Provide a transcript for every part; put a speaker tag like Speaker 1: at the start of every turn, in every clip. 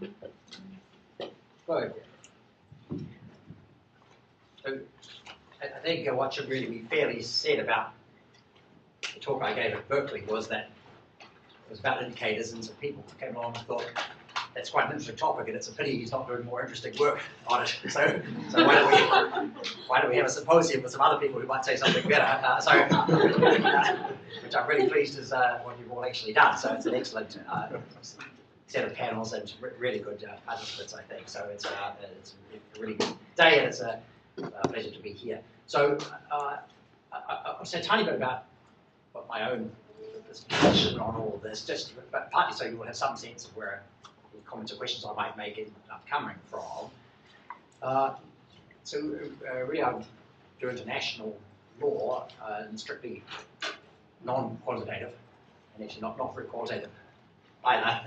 Speaker 1: Good. So, I think what should really be fairly said about the talk I gave at Berkeley was that it was about indicators, and some people came along and thought that's quite an interesting topic, and it's a pity he's not doing more interesting work on it. So why don't we have a symposium with some other people who might say something better? Which I'm really pleased is what you've all actually done. So it's an excellent set of panels and really good participants, I think. So it's a really good day, and it's a pleasure to be here. So I'll say a tiny bit about what my own position on all of this, just but partly so you will have some sense of where the comments or questions I might make end up coming from. Really I do international law and strictly non-quantitative, and actually not very qualitative either.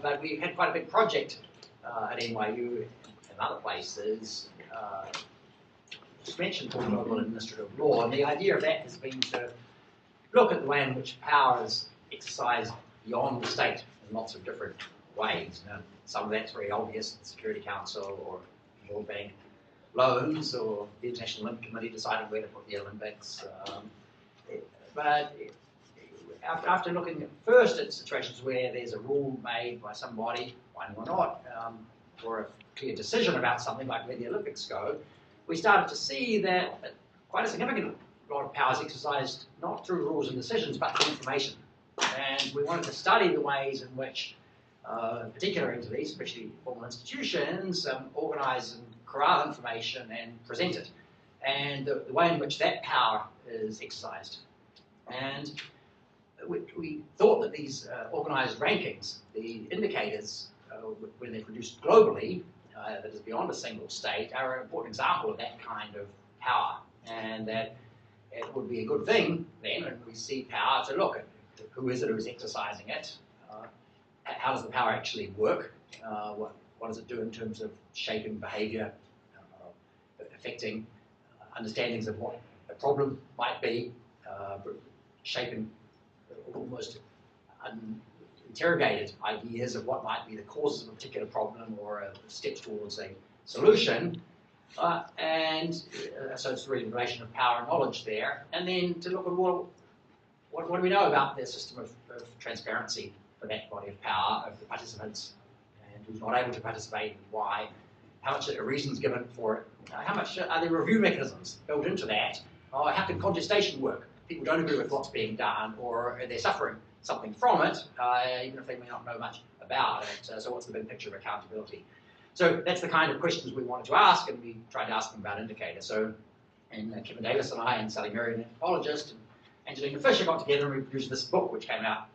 Speaker 1: But we've had quite a big project at NYU and other places, just mentioned called Global Administrative Law, and the idea of that has been to look at the way in which power is exercised beyond the state in lots of different ways. Now, some of that's very obvious, the Security Council or World Bank loans or the International Olympic Committee deciding where to put the Olympics. But after looking first at situations where there's a rule made by somebody, binding or not, or a clear decision about something like where the Olympics go, we started to see that quite a significant lot of power is exercised not through rules and decisions, but through information. And we wanted to study the ways in which particular entities, especially formal institutions, organise and corral information and present it, and the way in which that power is exercised. And we thought that these organised rankings, the indicators, when they're produced globally, that is beyond a single state, are an important example of that kind of power, and that it would be a good thing then when we see power to look at who is it who's exercising it, how does the power actually work, what does it do in terms of shaping behaviour, affecting understandings of what a problem might be, shaping almost interrogated ideas of what might be the causes of a particular problem or steps towards a solution. So it's really the relation of power and knowledge there. And then to look at what do we know about the system of transparency for that body of power, of the participants, and who's not able to participate and why, how much are reasons given for it, how much are there review mechanisms built into that, how can contestation work? People don't agree with what's being done, or they're suffering something from it, even if they may not know much about it. So what's the big picture of accountability? So that's the kind of questions we wanted to ask, and we tried to ask them about indicators. So, and Kevin Davis and I and Sally Murray, an anthropologist, and Angelina Fisher got together and we produced this book which came out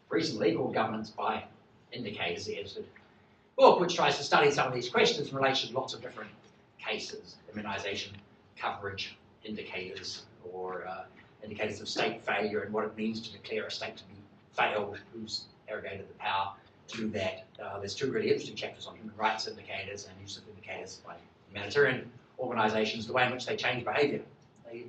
Speaker 1: recently called Governance by Indicators, the edited book, which tries to study some of these questions in relation to lots of different cases, immunisation, coverage, indicators, or indicators of state failure and what it means to declare a state to be failed, who's arrogated the power to do that. There's two really interesting chapters on human rights indicators and use of indicators by humanitarian organisations, the way in which they change behaviour. They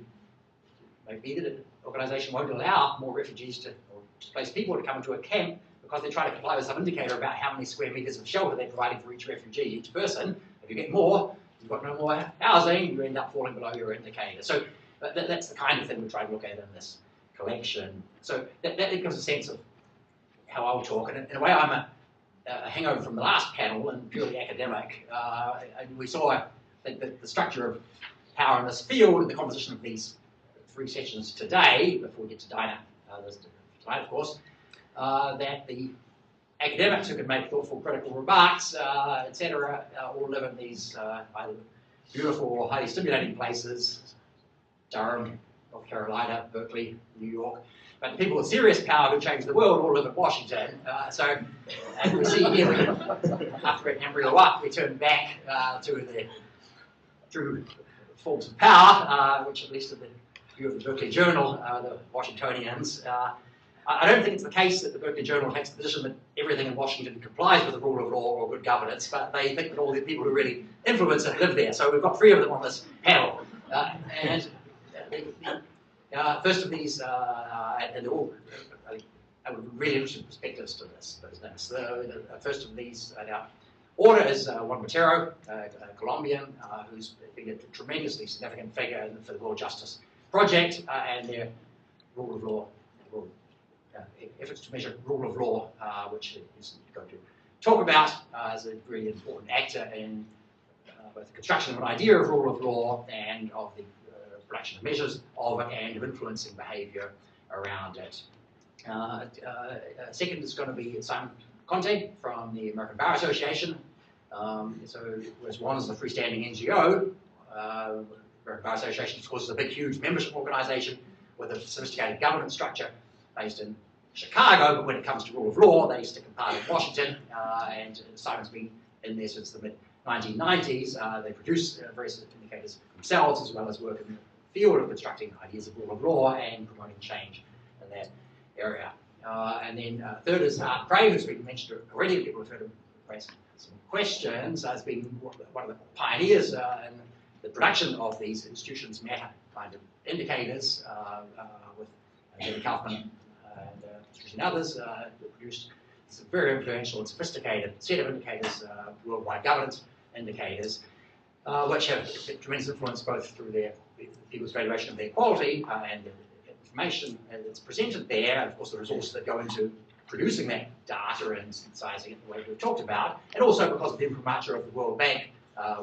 Speaker 1: may be that an organisation won't allow more refugees or displaced people to come into a camp because they try to comply with some indicator about how many square metres of shelter they're providing for each refugee, each person. If you get more, you've got no more housing, you end up falling below your indicator. So that's the kind of thing we try to look at in this collection. So that gives a sense of how I'll talk. And in a way, I'm a hangover from the last panel and purely academic. And we saw the structure of power in this field and the composition of these three sessions today, before we get to Dinah tonight, of course, that the academics who can make thoughtful, critical remarks, etc., all live in these either beautiful or highly stimulating places, Durham, North Carolina, Berkeley, New York. But the people with serious power who change the world all live in Washington. And we see here, after an embryo up, we turn back to the true forms of power, which at least in the view of the Berkeley Journal, the Washingtonians. I don't think it's the case that the Berkeley Journal takes the position that everything in Washington complies with the rule of law or good governance, but they think that all the people who really influence it live there. So we've got three of them on this panel. First of these, and they're all have really interesting perspectives to this business. The first of these now, order is Juan Botero, a Colombian, who's been a tremendously significant figure for the World Justice Project and their rule of law, efforts to measure rule of law, which is going to talk about as a really important actor in both the construction of an idea of rule of law and of the production of measures of it and of influencing behaviour around it. Second is going to be Simon Conte from the American Bar Association. Whereas one is a freestanding NGO, American Bar Association, of course, is a big, huge membership organisation with a sophisticated governance structure based in Chicago, but when it comes to rule of law, they stick a part in Washington, and Simon's been in there since the mid-1990s. They produce various indicators themselves, as well as work in the field of constructing ideas of rule of law and promoting change in that area. And then third is Art Brave, who's been mentioned already. People have heard him raise some questions. Has been one of the pioneers in the production of these institutions matter kind of indicators with David Kaufman and others who produced some very influential and sophisticated set of indicators, worldwide governance indicators, which have tremendous influence both through their people's valuation of their quality and the information that's presented there, and of course the resources that go into producing that data and synthesizing it the way we've talked about, and also because of the imprimatur of the World Bank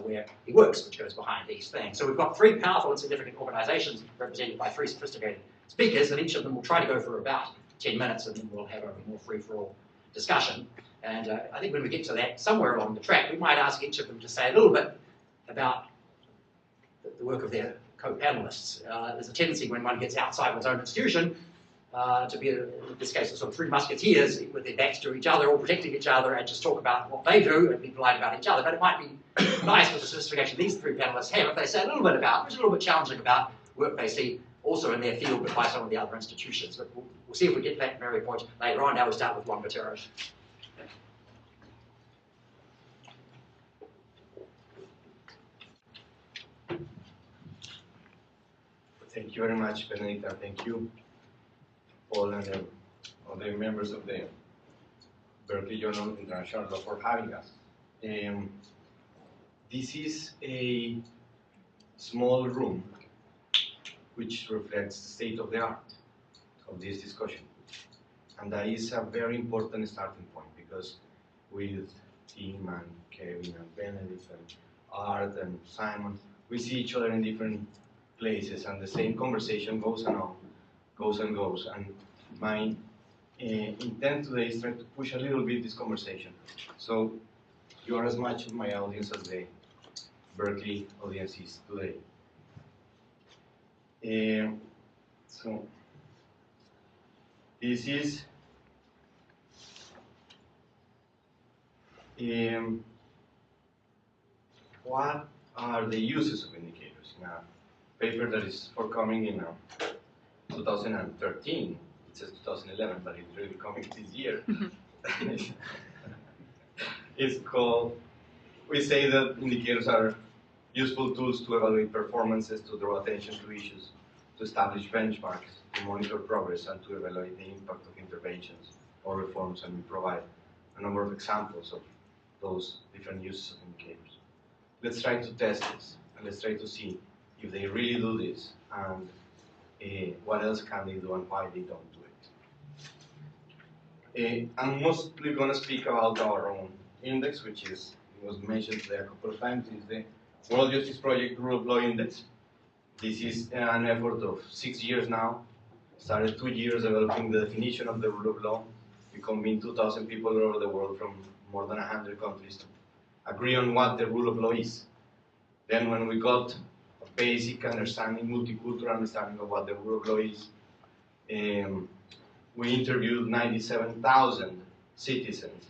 Speaker 1: where he works, which goes behind these things. So we've got three powerful and significant organisations represented by three sophisticated speakers, and each of them will try to go for about 10 minutes, and then we'll have a more free-for-all discussion. And I think when we get to that, somewhere along the track, we might ask each of them to say a little bit about the work of their co-panelists. There's a tendency when one gets outside one's own institution to be, in this case, the sort of three musketeers with their backs to each other, all protecting each other, and just talk about what they do and be polite about each other. But it might be nice with the sophistication these three panelists have if they say a little bit about, which is a little bit challenging about work they see also in their field, but by some of the other institutions. But we'll see if we get to that very point later on. Now we start with Juan Botero.
Speaker 2: Thank you very much, Benedicta. Thank you, Paul, and all the members of the Berkeley Journal of International Law for having us. This is a small room which reflects the state of the art of this discussion. And that is a very important starting point, because with Tim and Kevin and Benedict and Art and Simon, we see each other in different places, and the same conversation goes and on, goes and goes. And my intent today is trying to push a little bit this conversation. So you are as much of my audience as the Berkeley audience is today. So this is what are the uses of indicators in a paper that is forthcoming in 2013. It says 2011, but it's really coming this year. It's called, we say that indicators are useful tools to evaluate performances, to draw attention to issues, to establish benchmarks, to monitor progress, and to evaluate the impact of interventions or reforms, and we provide a number of examples of those different uses of indicators. Let's try to test this, and let's try to see if they really do this, and what else can they do and why they don't do it. I'm mostly going to speak about our own index, which was mentioned today a couple of times. It's the World Justice Project Rule of Law Index. This is an effort of 6 years now. Started 2 years developing the definition of the rule of law. We convened 2,000 people all over the world from more than 100 countries to agree on what the rule of law is. Then when we got a basic understanding, multicultural understanding of what the rule of law is, we interviewed 97,000 citizens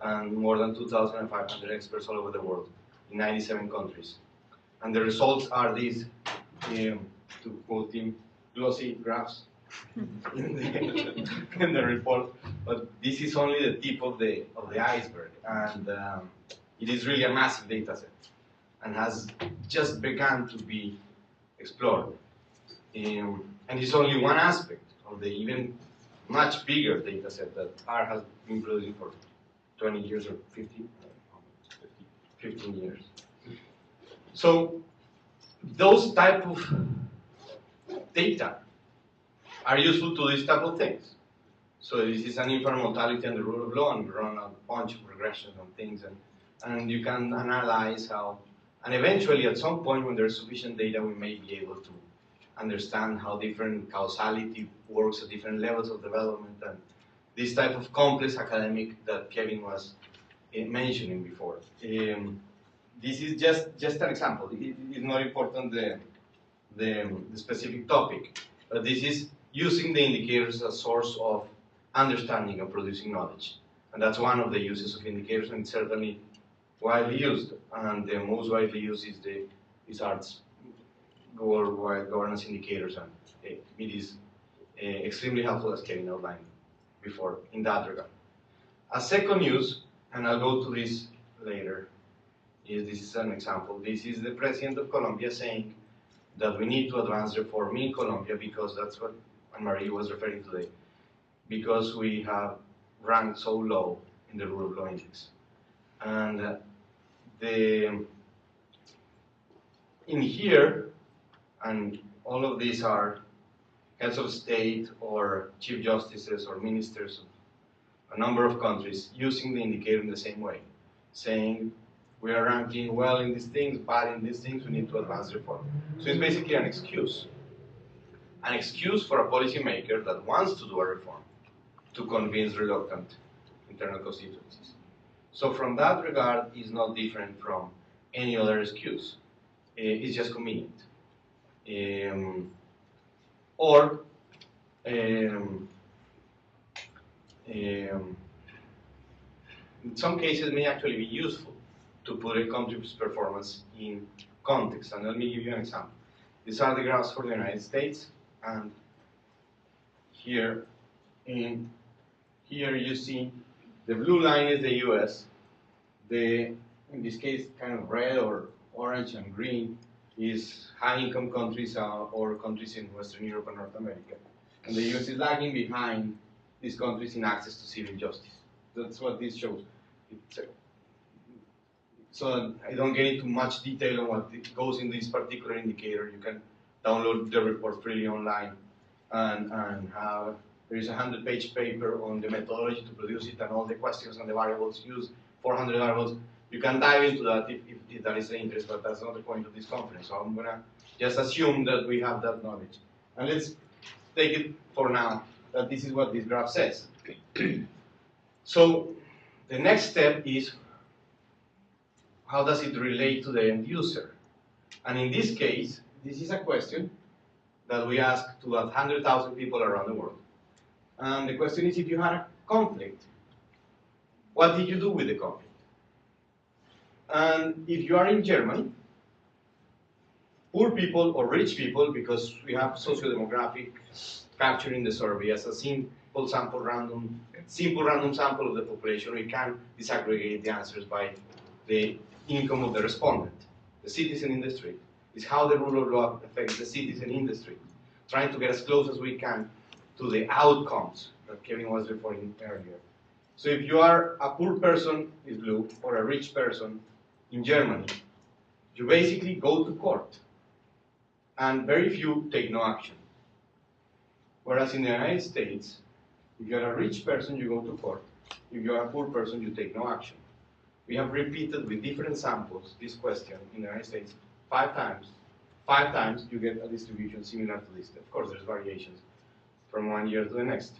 Speaker 2: and more than 2,500 experts all over the world in 97 countries. And the results are these, to quote him, glossy graphs in the report. But this is only the tip of the iceberg, and it is really a massive data set and has just begun to be explored. And it's only one aspect of the even much bigger data set that R has been producing for 20 years or 15 years. So those type of data are useful to these type of things. So this is an infant mortality and the rule of law, and we run a bunch of regressions on things, and you can analyze how, and eventually at some point when there's sufficient data, we may be able to understand how different causality works at different levels of development, and this type of complex academic that Kevin was mentioning before. This is just an example. It is not important the specific topic, but this is using the indicators as a source of understanding and producing knowledge. And that's one of the uses of indicators, and it's certainly widely used. And the most widely used is ART's worldwide governance indicators, and it is extremely helpful, as Kevin outlined before, in that regard. A second use, and I'll go to this later, this is an example. This is the president of Colombia saying that we need to advance reform in Colombia, because that's what Anne-Marie was referring to today, because we have ranked so low in the rule of law index. And in here, and all of these are heads of state or chief justices or ministers of a number of countries using the indicator in the same way, saying we are ranking well in these things, bad in these things, we need to advance reform. So it's basically an excuse for a policymaker that wants to do a reform to convince reluctant internal constituencies. So from that regard, it's not different from any other excuse. It's just convenient. In some cases, may actually be useful to put a country's performance in context. And let me give you an example. These are the graphs for the United States, and here you see the blue line is the US. In this case, kind of red or orange and green is high-income countries or countries in Western Europe and North America. And the US is lagging behind these countries in access to civil justice. That's what this shows. So I don't get into much detail on what goes in this particular indicator. You can download the report freely online, and there is a 100-page paper on the methodology to produce it and all the questions and the variables used, 400 variables. You can dive into that if that is the interest, but that's not the point of this conference. So I'm going to just assume that we have that knowledge. And let's take it for now that this is what this graph says. So the next step is, how does it relate to the end user? And in this case, this is a question that we ask to 100,000 people around the world. And the question is, if you had a conflict, what did you do with the conflict? And if you are in Germany, poor people or rich people, because we have socio-demographic capture in the survey as a simple random sample of the population, we can disaggregate the answers by the income of the respondent. The citizen in the street is how the rule of law affects the citizen in the street, trying to get as close as we can to the outcomes that Kevin was referring earlier. So if you are a poor person is blue, or a rich person in Germany, you basically go to court, and very few take no action. Whereas in the United States, if you're a rich person, you go to court. If you're a poor person, you take no action. We have repeated with different samples this question in the United States 5 times. 5 times you get a distribution similar to this. Of course, there's variations from one year to the next.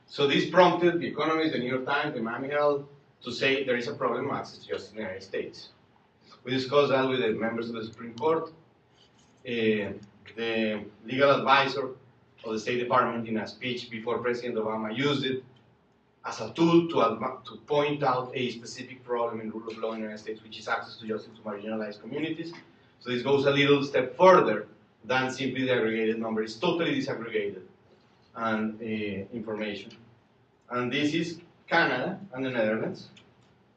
Speaker 2: So this prompted The Economist, the New York Times, the Miami Herald to say there is a problem of access to justice in the United States. We discussed that with the members of the Supreme Court. The legal advisor of the State Department, in a speech before President Obama, used it as a tool to point out a specific problem in rule of law in the United States, which is access to justice to marginalized communities. So this goes a little step further than simply the aggregated number. It's totally disaggregated and information. And this is Canada and the Netherlands,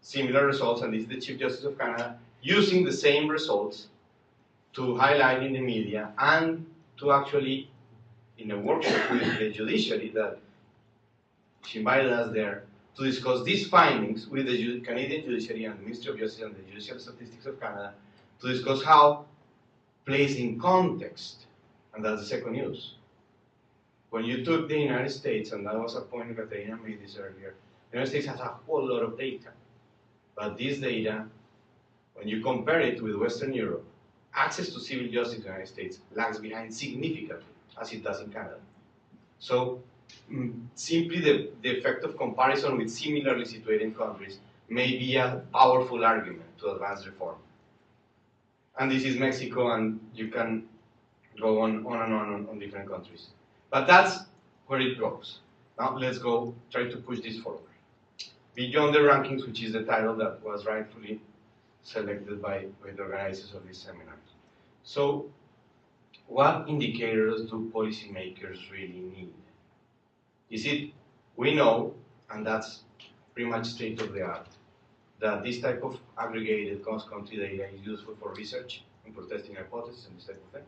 Speaker 2: similar results, and this is the Chief Justice of Canada using the same results to highlight in the media and to actually, in a workshop with the judiciary, that She invited us there to discuss these findings with the Canadian Judiciary and the Ministry of Justice and the Judicial Statistics of Canada to discuss how placed in context, and that's the second news. When you took the United States, and that was a point Katerina made this earlier, the United States has a whole lot of data. But this data, when you compare it with Western Europe, access to civil justice in the United States lags behind significantly, as it does in Canada. So simply the effect of comparison with similarly situated countries may be a powerful argument to advance reform. And this is Mexico, and you can go on and on different countries. But that's where it goes. Now let's go try to push this forward. Beyond the rankings, which is the title that was rightfully selected by the organizers of this seminar. So, what indicators do policymakers really need? Is it, we know, and that's pretty much state of the art, that this type of aggregated cross-country data is useful for research and for testing hypotheses and this type of thing.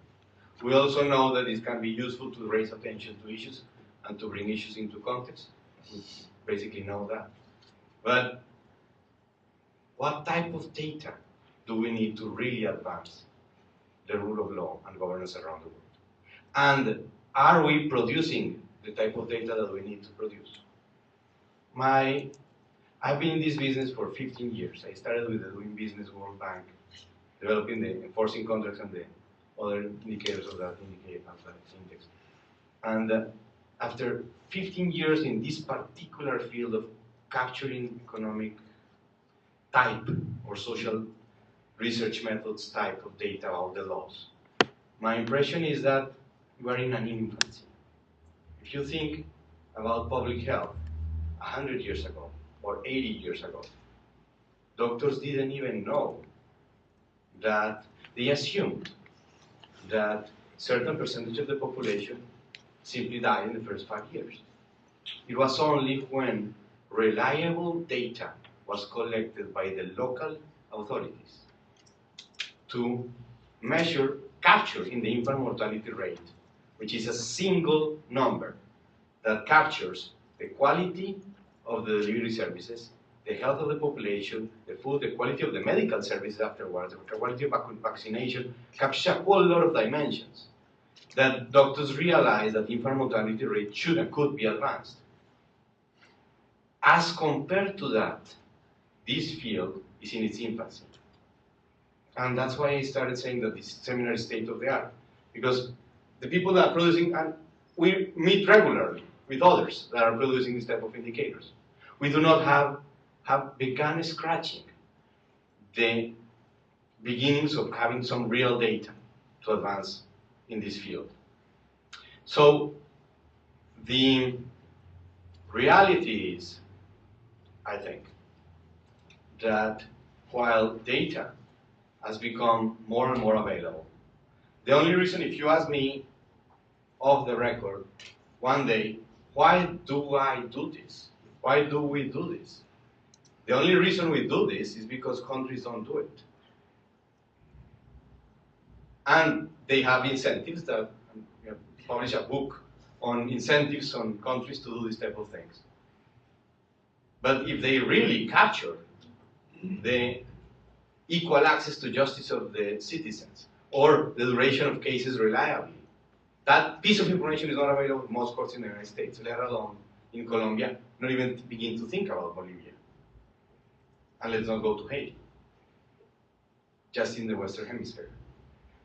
Speaker 2: We also know that it can be useful to raise attention to issues and to bring issues into context. We basically know that. But what type of data do we need to really advance the rule of law and governance around the world? And are we producing the type of data that we need to produce? I've been in this business for 15 years. I started with the Doing Business World Bank, developing the enforcing contracts and the other indicators of that index. And after 15 years in this particular field of capturing economic type or social research methods type of data about the laws, my impression is that we are in an infancy. If you think about public health 100 years ago or 80 years ago, doctors didn't even know that they assumed that certain percentage of the population simply died in the first 5 years. It was only when reliable data was collected by the local authorities to measure, capture in the infant mortality rate, which is a single number that captures the quality of the delivery services, the health of the population, the food, the quality of the medical services afterwards, the quality of vaccination, captures a whole lot of dimensions that doctors realize that infant mortality rate should and could be advanced. As compared to that, this field is in its infancy. And that's why I started saying that this seminar is state of the art. Because the people that are producing, and we meet regularly with others that are producing this type of indicators. We do not have begun scratching the beginnings of having some real data to advance in this field. So the reality is, I think, that while data has become more and more available, the only reason, if you ask me off the record one day, why do I do this? Why do we do this? The only reason we do this is because countries don't do it. And they have incentives that, publish a book on incentives on countries to do this type of things. But if they really capture the equal access to justice of the citizens, or the duration of cases reliably, that piece of information is not available in most courts in the United States, let alone in Colombia, not even begin to think about Bolivia. And let's not go to Haiti, just in the Western Hemisphere.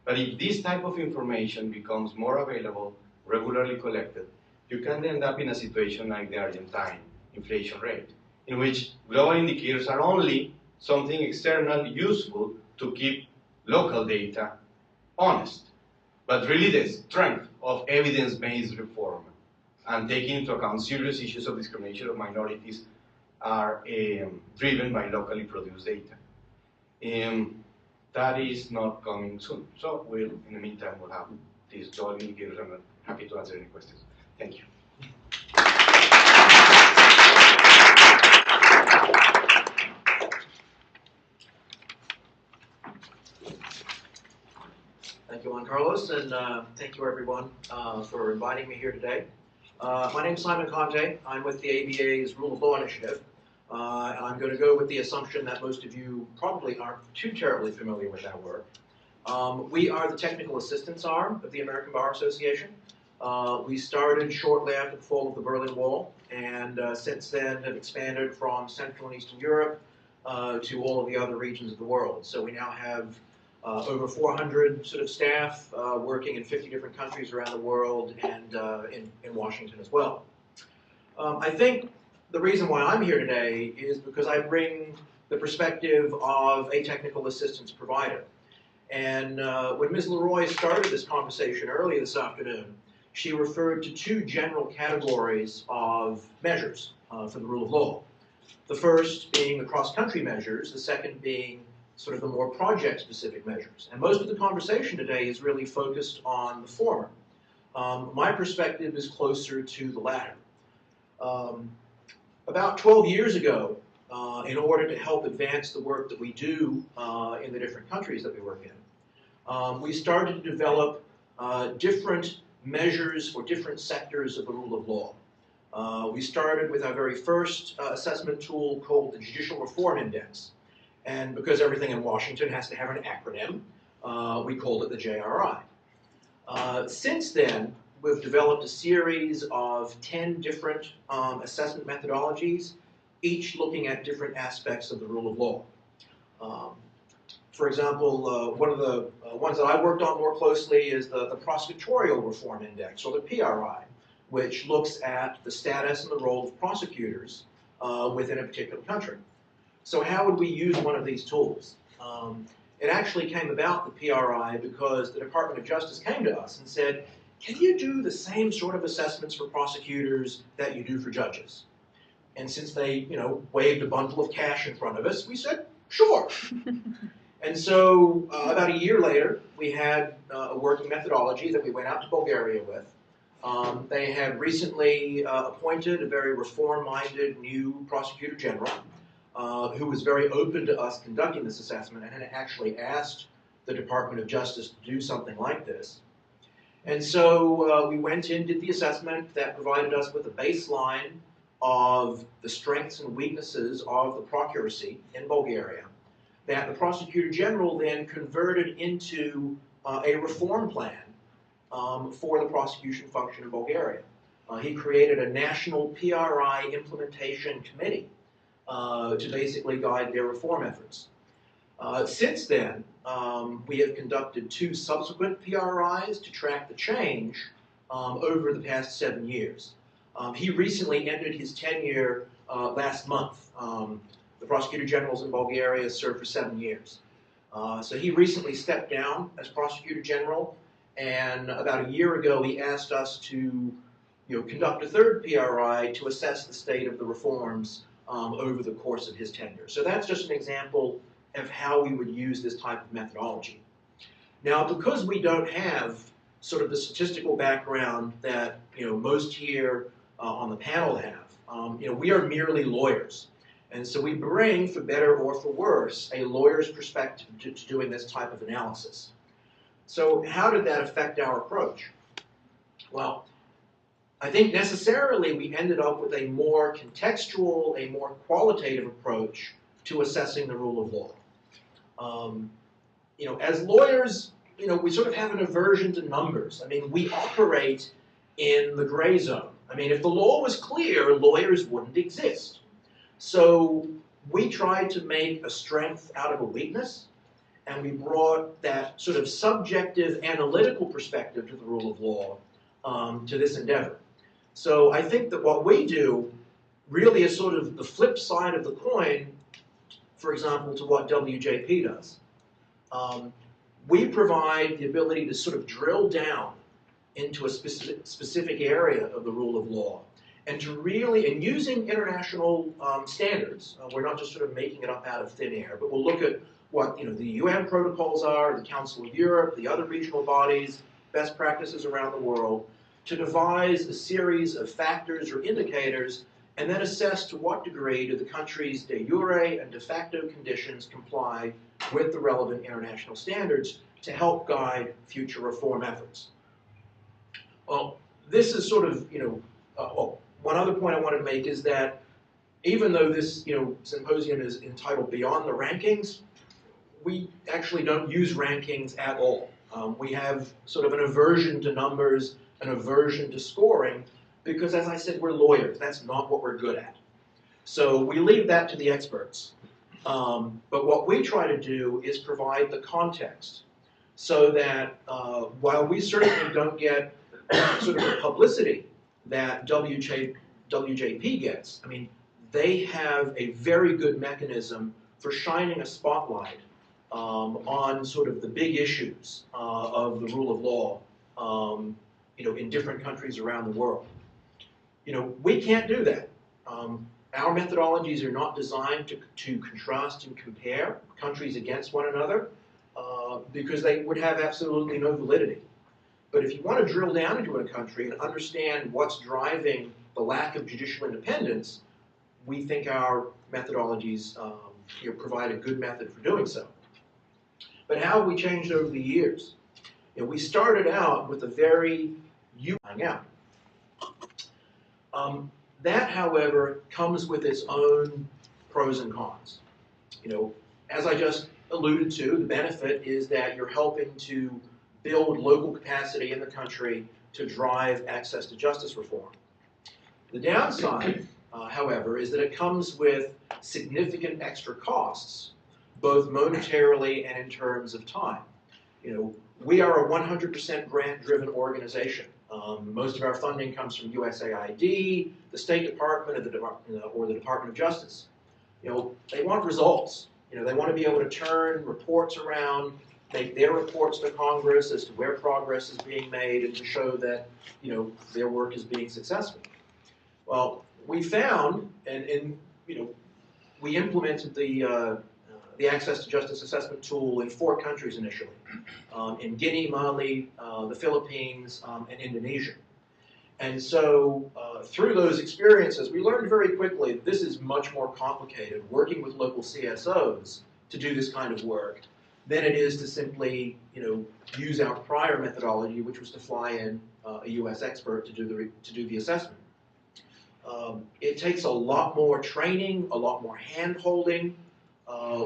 Speaker 2: But if this type of information becomes more available, regularly collected, you can end up in a situation like the Argentine inflation rate, in which global indicators are only something external useful to keep local data honest. But really the strength of evidence-based reform and taking into account serious issues of discrimination of minorities are driven by locally produced data. That is not coming soon. So in the meantime, we'll have these global indicators, and I'm happy to answer any questions. Thank you.
Speaker 3: Thank you, Juan Carlos, and thank you everyone for inviting me here today. My name's Simon Conte. I'm with the ABA's Rule of Law Initiative. And I'm going to go with the assumption that most of you probably aren't too terribly familiar with our work. We are the technical assistance arm of the American Bar Association. We started shortly after the fall of the Berlin Wall, and since then have expanded from Central and Eastern Europe to all of the other regions of the world. So we now have over 400 sort of staff working in 50 different countries around the world and in Washington as well. I think the reason why I'm here today is because I bring the perspective of a technical assistance provider. And when Ms. Leroy started this conversation earlier this afternoon, she referred to two general categories of measures for the rule of law. The first being the cross-country measures, the second being sort of the more project-specific measures. And most of the conversation today is really focused on the former. My perspective is closer to the latter. About 12 years ago, in order to help advance the work that we do in the different countries that we work in, we started to develop different measures for different sectors of the rule of law. We started with our very first assessment tool called the Judicial Reform Index. And because everything in Washington has to have an acronym, we called it the JRI. Since then, we've developed a series of 10 different assessment methodologies, each looking at different aspects of the rule of law. For example, one of the ones that I worked on more closely is the Prosecutorial Reform Index, or the PRI, which looks at the status and the role of prosecutors within a particular country. So how would we use one of these tools? It actually came about, the PRI, because the Department of Justice came to us and said, can you do the same sort of assessments for prosecutors that you do for judges? And since they, waved a bundle of cash in front of us, we said, sure. And so about a year later, we had a working methodology that we went out to Bulgaria with. They had recently appointed a very reform-minded new prosecutor general who was very open to us conducting this assessment and had actually asked the Department of Justice to do something like this. And so we went in, did the assessment that provided us with a baseline of the strengths and weaknesses of the procuracy in Bulgaria, that the Prosecutor General then converted into a reform plan for the prosecution function in Bulgaria. He created a national PRI implementation committee to basically guide their reform efforts. Since then, we have conducted 2 subsequent PRIs to track the change over the past 7 years. He recently ended his tenure last month. The Prosecutor Generals in Bulgaria served for 7 years. So he recently stepped down as Prosecutor General, and about a year ago he asked us to conduct a 3rd PRI to assess the state of the reforms over the course of his tenure. So that's just an example of how we would use this type of methodology. Now, because we don't have sort of the statistical background that most here on the panel have, we are merely lawyers. And so we bring, for better or for worse, a lawyer's perspective to doing this type of analysis. So how did that affect our approach? Well, I think necessarily we ended up with a more contextual, a more qualitative approach to assessing the rule of law. As lawyers, we sort of have an aversion to numbers. I mean, we operate in the gray zone. I mean, if the law was clear, lawyers wouldn't exist. So we tried to make a strength out of a weakness, and we brought that sort of subjective analytical perspective to the rule of law to this endeavor. So I think that what we do really is sort of the flip side of the coin, for example, to what WJP does. We provide the ability to sort of drill down into a specific area of the rule of law, and to really, and using international standards, we're not just sort of making it up out of thin air, but we'll look at what the UN protocols are, the Council of Europe, the other regional bodies, best practices around the world, to devise a series of factors or indicators, and then assess to what degree do the country's de jure and de facto conditions comply with the relevant international standards to help guide future reform efforts. Well, this is sort of, one other point I wanted to make is that even though this symposium is entitled Beyond the Rankings, we actually don't use rankings at all. We have sort of an aversion to numbers, an aversion to scoring, because as I said, we're lawyers. That's not what we're good at. So we leave that to the experts. But what we try to do is provide the context so that while we certainly don't get sort of the publicity that WJP gets, I mean, they have a very good mechanism for shining a spotlight on sort of the big issues of the rule of law, in different countries around the world. We can't do that. Our methodologies are not designed to contrast and compare countries against one another because they would have absolutely no validity. But if you want to drill down into a country and understand what's driving the lack of judicial independence, we think our methodologies provide a good method for doing so. But how have we changed over the years? We started out with a very out. That, however, comes with its own pros and cons. As I just alluded to, the benefit is that you're helping to build local capacity in the country to drive access to justice reform. The downside, however, is that it comes with significant extra costs, both monetarily and in terms of time. We are a 100% grant-driven organization. Most of our funding comes from USAID, the State Department, or the Department of Justice. They want results. They want to be able to turn reports around, make their reports to Congress as to where progress is being made, and to show that their work is being successful. Well, we found, and we implemented the Access to Justice Assessment tool in 4 countries initially, in Guinea, Mali, the Philippines, and Indonesia. And so through those experiences, we learned very quickly that this is much more complicated, working with local CSOs to do this kind of work, than it is to simply use our prior methodology, which was to fly in a US expert to do the assessment. It takes a lot more training, a lot more hand-holding,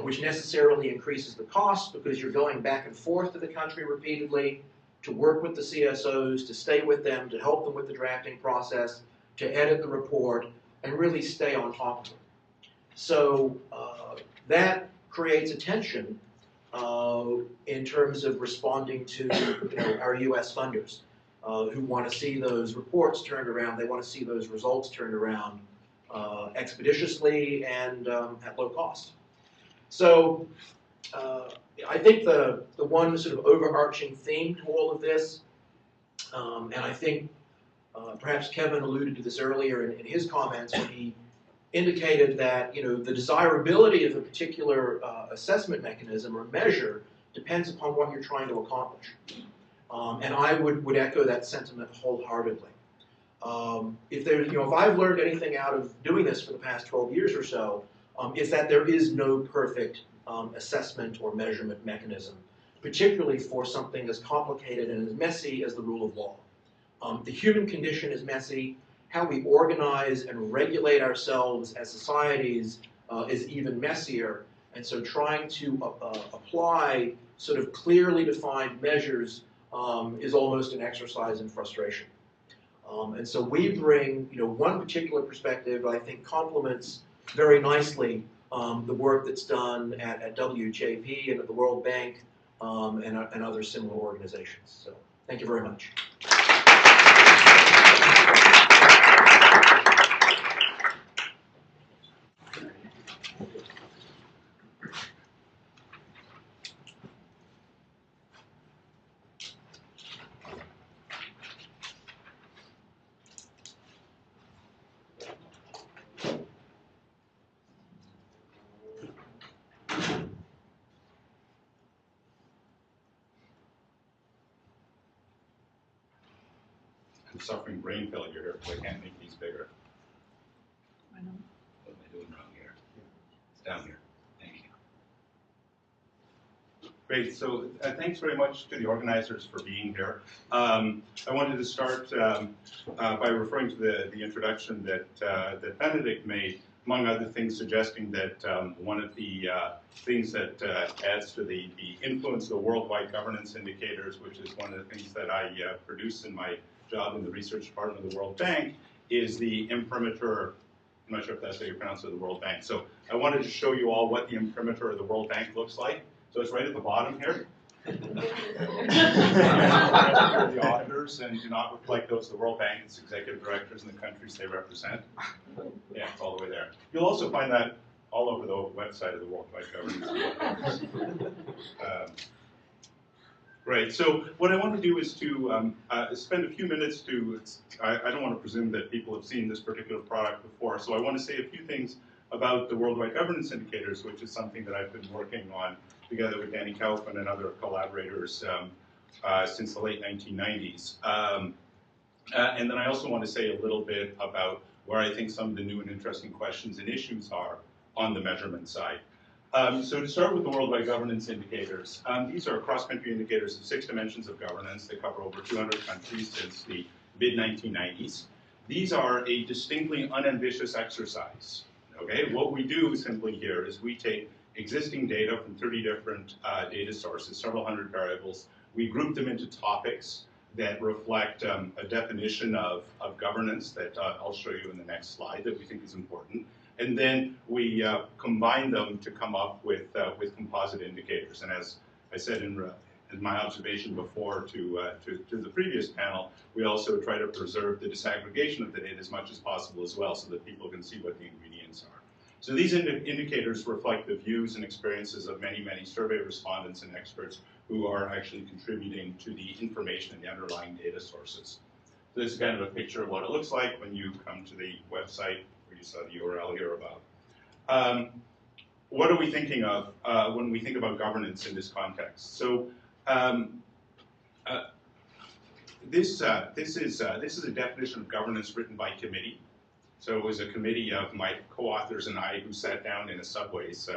Speaker 3: which necessarily increases the cost because you're going back and forth to the country repeatedly to work with the CSOs, to stay with them, to help them with the drafting process, to edit the report, and really stay on top of it. So that creates a tension in terms of responding to our US funders who want to see those reports turned around. They want to see those results turned around expeditiously and at low cost. So I think the one sort of overarching theme to all of this, and I think perhaps Kevin alluded to this earlier in his comments when he indicated that the desirability of a particular assessment mechanism or measure depends upon what you're trying to accomplish. And I would echo that sentiment wholeheartedly. If I've learned anything out of doing this for the past 12 years or so, is that there is no perfect assessment or measurement mechanism, particularly for something as complicated and as messy as the rule of law. The human condition is messy. How we organize and regulate ourselves as societies is even messier. And so trying to apply sort of clearly defined measures is almost an exercise in frustration. And so we bring one particular perspective that I think complements very nicely the work that's done at WJP and at the World Bank and other similar organizations. So thank you very much.
Speaker 4: I'm suffering brain failure here, so I can't make these bigger.
Speaker 5: I know.
Speaker 4: What am I doing wrong here? It's down here. Thank you. Great. So thanks very much to the organizers for being here. I wanted to start by referring to the introduction that Benedict made, among other things, suggesting that one of the things that adds to the influence of the worldwide governance indicators, which is one of the things that I produce in my job in the research department of the World Bank, is the imprimatur. I'm not sure if that's how you pronounce it, the World Bank. So I wanted to show you all what the imprimatur of the World Bank looks like. So it's right at the bottom here. The auditors and do not reflect those of the World Bank, its executive directors, and the countries they represent. Yeah, it's all the way there. You'll also find that all over the website of the Worldwide Governance. Right, so what I want to do is to spend a few minutes to, I don't want to presume that people have seen this particular product before, so I want to say a few things about the Worldwide Governance Indicators, which is something that I've been working on together with Danny Kaufman and other collaborators since the late 1990s. And then I also want to say a little bit about where I think some of the new and interesting questions and issues are on the measurement side. So to start with the Worldwide Governance Indicators, these are cross-country indicators of 6 dimensions of governance. They cover over 200 countries since the mid-1990s. These are a distinctly unambitious exercise. Okay, what we do simply here is we take existing data from 30 different data sources, several hundred variables. We group them into topics that reflect a definition of governance that I'll show you in the next slide that we think is important. And then we combine them to come up with composite indicators. And as I said in my observation before to the previous panel, we also try to preserve the disaggregation of the data as much as possible as well so that people can see what the ingredients are. So these indicators reflect the views and experiences of many, many survey respondents and experts who are actually contributing to the information in the underlying data sources. So this is kind of a picture of what it looks like when you come to the website where you saw the URL here about. What are we thinking of when we think about governance in this context? So this is a definition of governance written by committee. So it was a committee of my co-authors and I who sat down in a Subways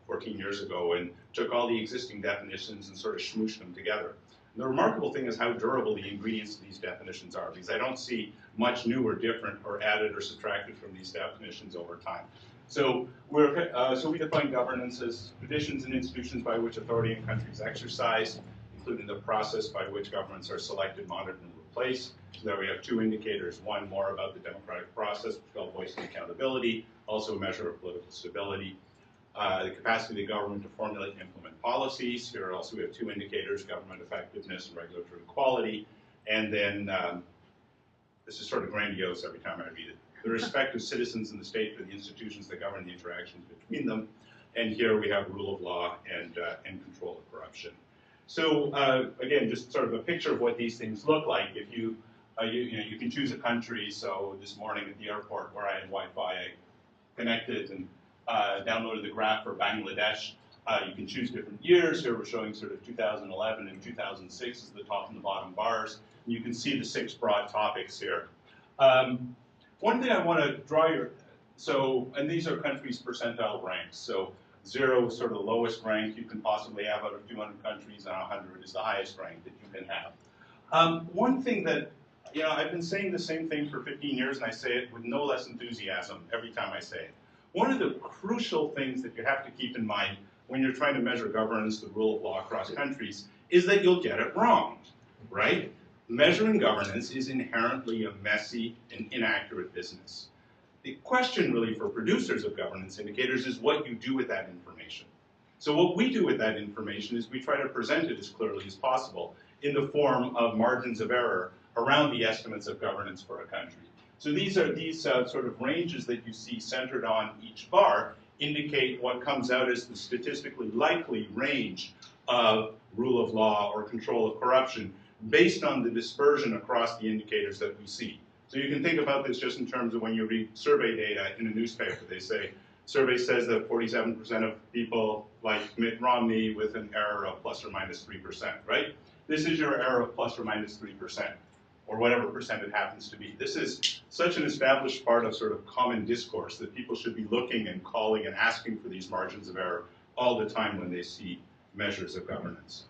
Speaker 4: 14 years ago and took all the existing definitions and sort of smooshed them together. And the remarkable thing is how durable the ingredients of these definitions are, because I don't see much new or different or added or subtracted from these definitions over time. So we define governance as traditions and institutions by which authority in countries exercise, including the process by which governments are selected, monitored, and replaced. So there we have 2 indicators, one more about the democratic process, which is called voice and accountability, also a measure of political stability. The capacity of the government to formulate and implement policies. Here also we have 2 indicators, government effectiveness and regulatory quality. And then, this is sort of grandiose every time I read it, the respect of citizens in the state for the institutions that govern the interactions between them. And here we have rule of law and control of corruption. So again, just sort of a picture of what these things look like. If you can choose a country. So this morning at the airport where I had Wi-Fi, I connected and downloaded the graph for Bangladesh. You can choose different years. Here we're showing sort of 2011 and 2006 as the top and the bottom bars. And you can see the 6 broad topics here. One thing I want to draw and these are countries' percentile ranks. So 0 is sort of the lowest rank you can possibly have out of 200 countries, and 100 is the highest rank that you can have. One thing that, I've been saying the same thing for 15 years, and I say it with no less enthusiasm every time I say it. One of the crucial things that you have to keep in mind when you're trying to measure governance, the rule of law across countries, is that you'll get it wrong, right? Measuring governance is inherently a messy and inaccurate business. The question really for producers of governance indicators is what you do with that information. So what we do with that information is we try to present it as clearly as possible in the form of margins of error around the estimates of governance for a country. So these sort of ranges that you see centered on each bar indicate what comes out as the statistically likely range of rule of law or control of corruption based on the dispersion across the indicators that we see. So you can think about this just in terms of when you read survey data in a newspaper. They say, survey says that 47% of people like Mitt Romney with an error of plus or minus 3%, right? This is your error of plus or minus 3%, or whatever percent it happens to be. This is such an established part of sort of common discourse that people should be looking and calling and asking for these margins of error all the time when they see measures of governance.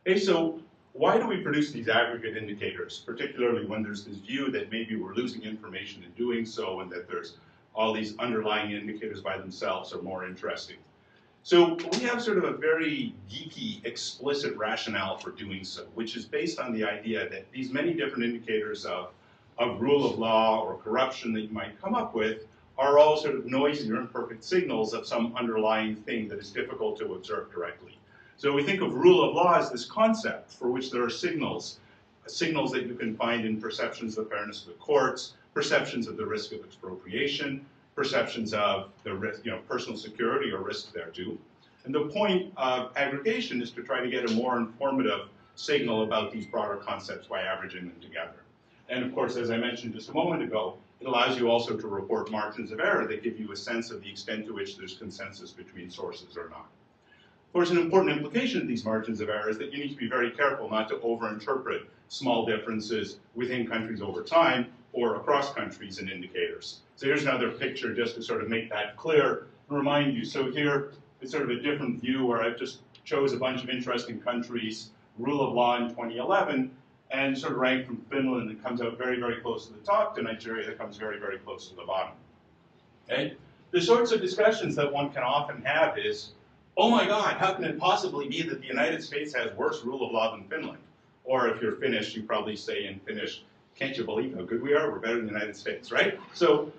Speaker 4: Okay, so why do we produce these aggregate indicators, particularly when there's this view that maybe we're losing information in doing so and that there's all these underlying indicators by themselves are more interesting? So we have sort of a very geeky, explicit rationale for doing so, which is based on the idea that these many different indicators of rule of law or corruption that you might come up with are all sort of noisy or imperfect signals of some underlying thing that is difficult to observe directly. So we think of rule of law as this concept for which there are signals that you can find in perceptions of fairness of the courts, perceptions of the risk of expropriation, perceptions of the risk, personal security or risk thereto. And the point of aggregation is to try to get a more informative signal about these broader concepts by averaging them together. And of course, as I mentioned just a moment ago, it allows you also to report margins of error that give you a sense of the extent to which there's consensus between sources or not. Of course, an important implication of these margins of error is that you need to be very careful not to overinterpret small differences within countries over time or across countries in indicators. So here's another picture just to sort of make that clear and remind you. So here is sort of a different view where I've just chose a bunch of interesting countries, rule of law in 2011, and sort of ranked from Finland that comes out very, very close to the top to Nigeria that comes very, very close to the bottom. Okay? The sorts of discussions that one can often have is, oh my God, how can it possibly be that the United States has worse rule of law than Finland? Or if you're Finnish, you probably say in Finnish, can't you believe how good we are? We're better than the United States, right? So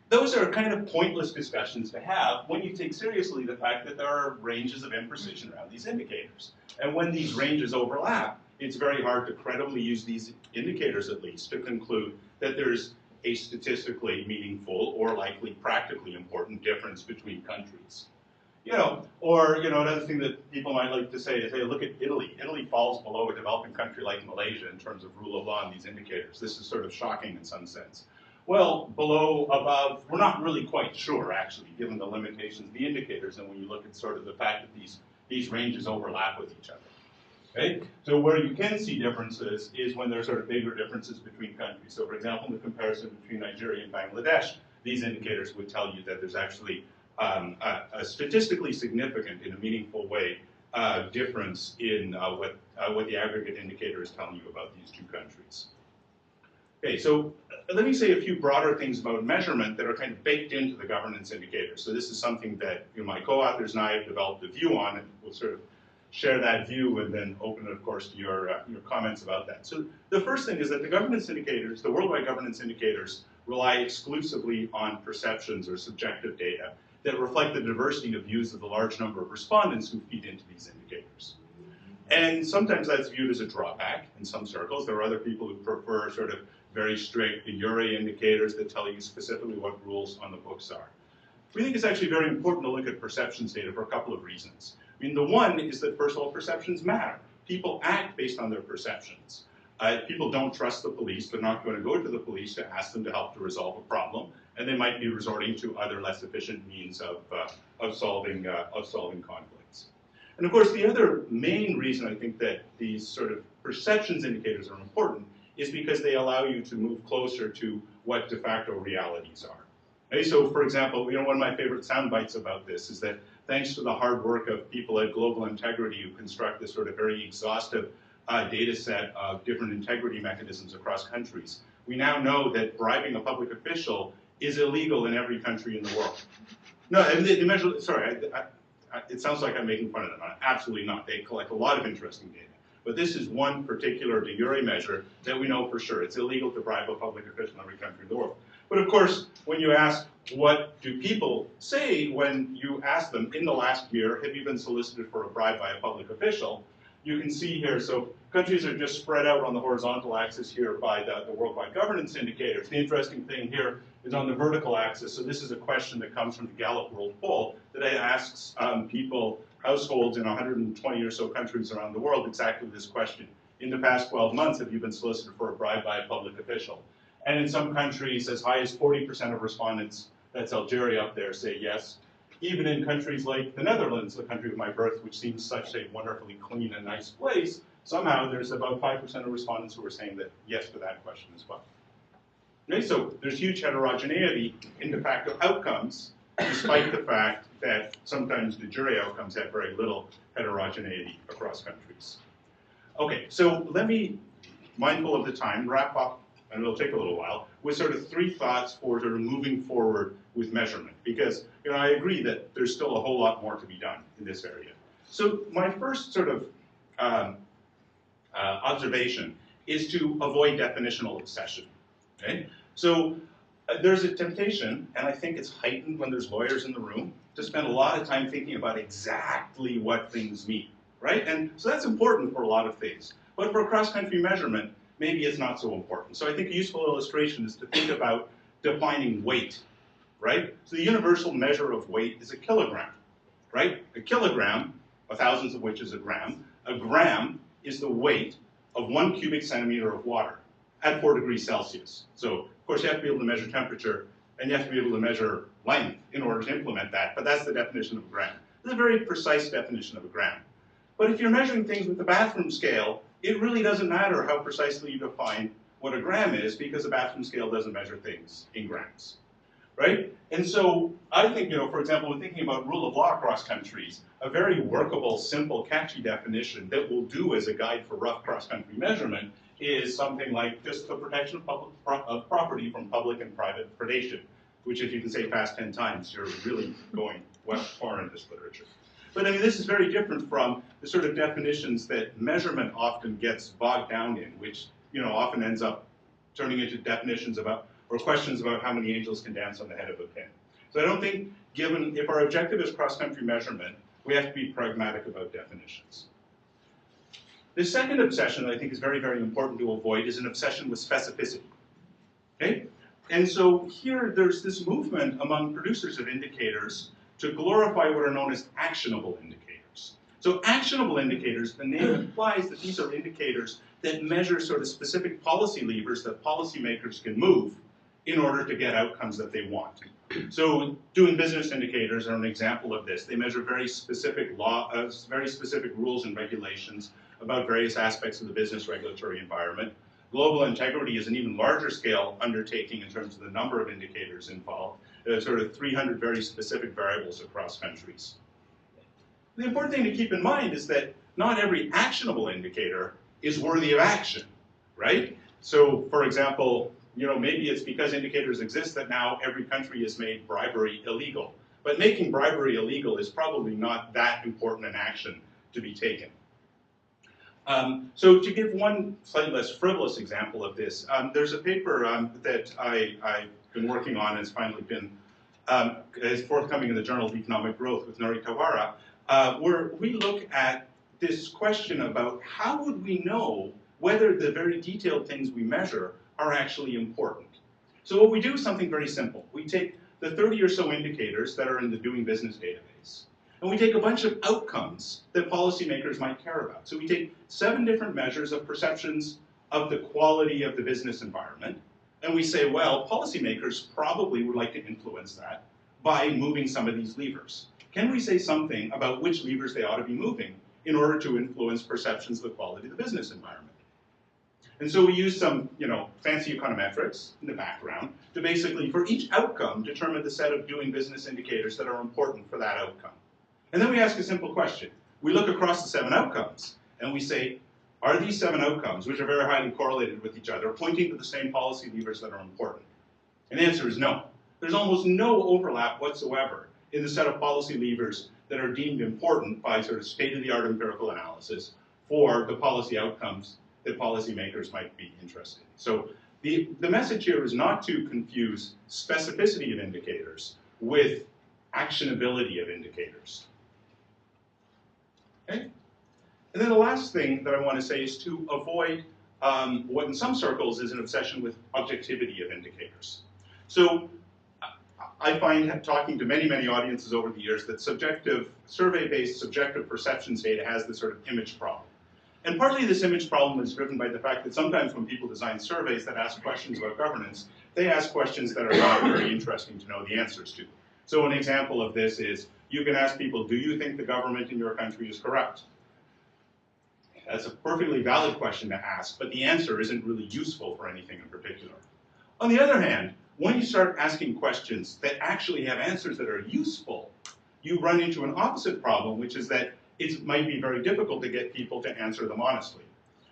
Speaker 4: those are kind of pointless discussions to have when you take seriously the fact that there are ranges of imprecision around these indicators. And when these ranges overlap, it's very hard to credibly use these indicators, at least, to conclude that there's a statistically meaningful or likely practically important difference between countries. Another thing that people might like to say is, hey, look at Italy. Italy falls below a developing country like Malaysia in terms of rule of law in these indicators. This is sort of shocking in some sense. Well, below, above, we're not really quite sure, actually, given the limitations of the indicators and when you look at sort of the fact that these ranges overlap with each other. Okay? So where you can see differences is when there are sort of bigger differences between countries. So for example, in the comparison between Nigeria and Bangladesh, these indicators would tell you that there's actually a statistically significant, in a meaningful way, difference in what the aggregate indicator is telling you about these two countries. Okay, so let me say a few broader things about measurement that are kind of baked into the governance indicators. So this is something that my co-authors and I have developed a view on, and we'll sort of share that view and then open it, of course, to your comments about that. So the first thing is that the governance indicators, the worldwide governance indicators, rely exclusively on perceptions or subjective data that reflect the diversity of views of the large number of respondents who feed into these indicators. And sometimes that's viewed as a drawback in some circles. There are other people who prefer sort of very strict de jure indicators that tell you specifically what rules on the books are. We think it's actually very important to look at perceptions data for a couple of reasons. I mean, the one is that, first of all, perceptions matter. People act based on their perceptions. People don't trust the police. They're not going to go to the police to ask them to help to resolve a problem, and they might be resorting to other less efficient means of solving conflicts. And of course, the other main reason I think that these sort of perceptions indicators are important is because they allow you to move closer to what de facto realities are. Okay, so for example, one of my favorite sound bites about this is that thanks to the hard work of people at Global Integrity who construct this sort of very exhaustive data set of different integrity mechanisms across countries, we now know that bribing a public official is illegal in every country in the world. No, they measure, sorry, it sounds like I'm making fun of them. Absolutely not. They collect a lot of interesting data. But this is one particular de jure measure that we know for sure. It's illegal to bribe a public official in every country in the world. But of course, when you ask, what do people say when you ask them, in the last year, have you been solicited for a bribe by a public official? You can see here, so countries are just spread out on the horizontal axis here by the worldwide governance indicators. The interesting thing here is on the vertical axis. So this is a question that comes from the Gallup World Poll that asks people, households in 120 or so countries around the world, exactly this question. In the past 12 months, have you been solicited for a bribe by a public official? And in some countries, as high as 40% of respondents, that's Algeria up there, say yes. Even in countries like the Netherlands, the country of my birth, which seems such a wonderfully clean and nice place, somehow there's about 5% of respondents who are saying that yes to that question as well. Okay, so there's huge heterogeneity in de facto outcomes despite the fact that sometimes the jury outcomes have very little heterogeneity across countries. Okay, so let me, mindful of the time, wrap up, and it'll take a little while, with sort of 3 thoughts for sort of moving forward with measurement, because I agree that there's still a whole lot more to be done in this area. So my first sort of observation is to avoid definitional obsession. Okay? So there's a temptation, and I think it's heightened when there's lawyers in the room, to spend a lot of time thinking about exactly what things mean, right? And so that's important for a lot of things. But for cross-country measurement, maybe it's not so important. So I think a useful illustration is to think about defining weight, right? So the universal measure of weight is a kilogram, right? A kilogram, a thousandth of which is a gram. A gram is the weight of 1 cubic centimeter of water at 4 degrees Celsius. So, of course, you have to be able to measure temperature, and you have to be able to measure length in order to implement that, but that's the definition of a gram. This is a very precise definition of a gram. But if you're measuring things with the bathroom scale, it really doesn't matter how precisely you define what a gram is, because the bathroom scale doesn't measure things in grams, right? And so I think, for example, when thinking about rule of law across countries, a very workable, simple, catchy definition that will do as a guide for rough cross-country measurement is something like just the protection of property from public and private predation, which if you can say fast 10 times, you're really going far in this literature. But I mean, this is very different from the sort of definitions that measurement often gets bogged down in, which often ends up turning into definitions about, or questions about how many angels can dance on the head of a pin. So I don't think, given, if our objective is cross-country measurement, we have to be pragmatic about definitions. The second obsession that I think is very, very important to avoid is an obsession with specificity, okay? And so here, there's this movement among producers of indicators to glorify what are known as actionable indicators. So actionable indicators, the name implies that these are indicators that measure sort of specific policy levers that policymakers can move in order to get outcomes that they want. So doing business indicators are an example of this. They measure very specific very specific rules and regulations about various aspects of the business regulatory environment. Global integrity is an even larger scale undertaking in terms of the number of indicators involved. There's sort of 300 very specific variables across countries. The important thing to keep in mind is that not every actionable indicator is worthy of action, right? So, for example, maybe it's because indicators exist that now every country has made bribery illegal. But making bribery illegal is probably not that important an action to be taken. So to give one slightly less frivolous example of this, there's a paper that I've been working on and has finally been is forthcoming in the Journal of Economic Growth with Nori Kawara, where we look at this question about how would we know whether the very detailed things we measure are actually important. So what we do is something very simple. We take the 30 or so indicators that are in the Doing Business database, and we take a bunch of outcomes that policymakers might care about. So we take 7 different measures of perceptions of the quality of the business environment, and we say, well, policymakers probably would like to influence that by moving some of these levers. Can we say something about which levers they ought to be moving in order to influence perceptions of the quality of the business environment? And so we use some, fancy econometrics in the background to basically, for each outcome, determine the set of doing business indicators that are important for that outcome. And then we ask a simple question. We look across the 7 outcomes, and we say, are these 7 outcomes, which are very highly correlated with each other, pointing to the same policy levers that are important? And the answer is no. There's almost no overlap whatsoever in the set of policy levers that are deemed important by sort of state-of-the-art empirical analysis for the policy outcomes that policymakers might be interested in. So the message here is not to confuse specificity of indicators with actionability of indicators. Okay? And then the last thing that I want to say is to avoid what in some circles is an obsession with objectivity of indicators. So I find, talking to many, many audiences over the years, that survey-based subjective perceptions data has this sort of image problem. And partly this image problem is driven by the fact that sometimes when people design surveys that ask questions about governance, they ask questions that are not very interesting to know the answers to. So an example of this is, you can ask people, do you think the government in your country is corrupt? That's a perfectly valid question to ask, but the answer isn't really useful for anything in particular. On the other hand, when you start asking questions that actually have answers that are useful, you run into an opposite problem, which is that it might be very difficult to get people to answer them honestly.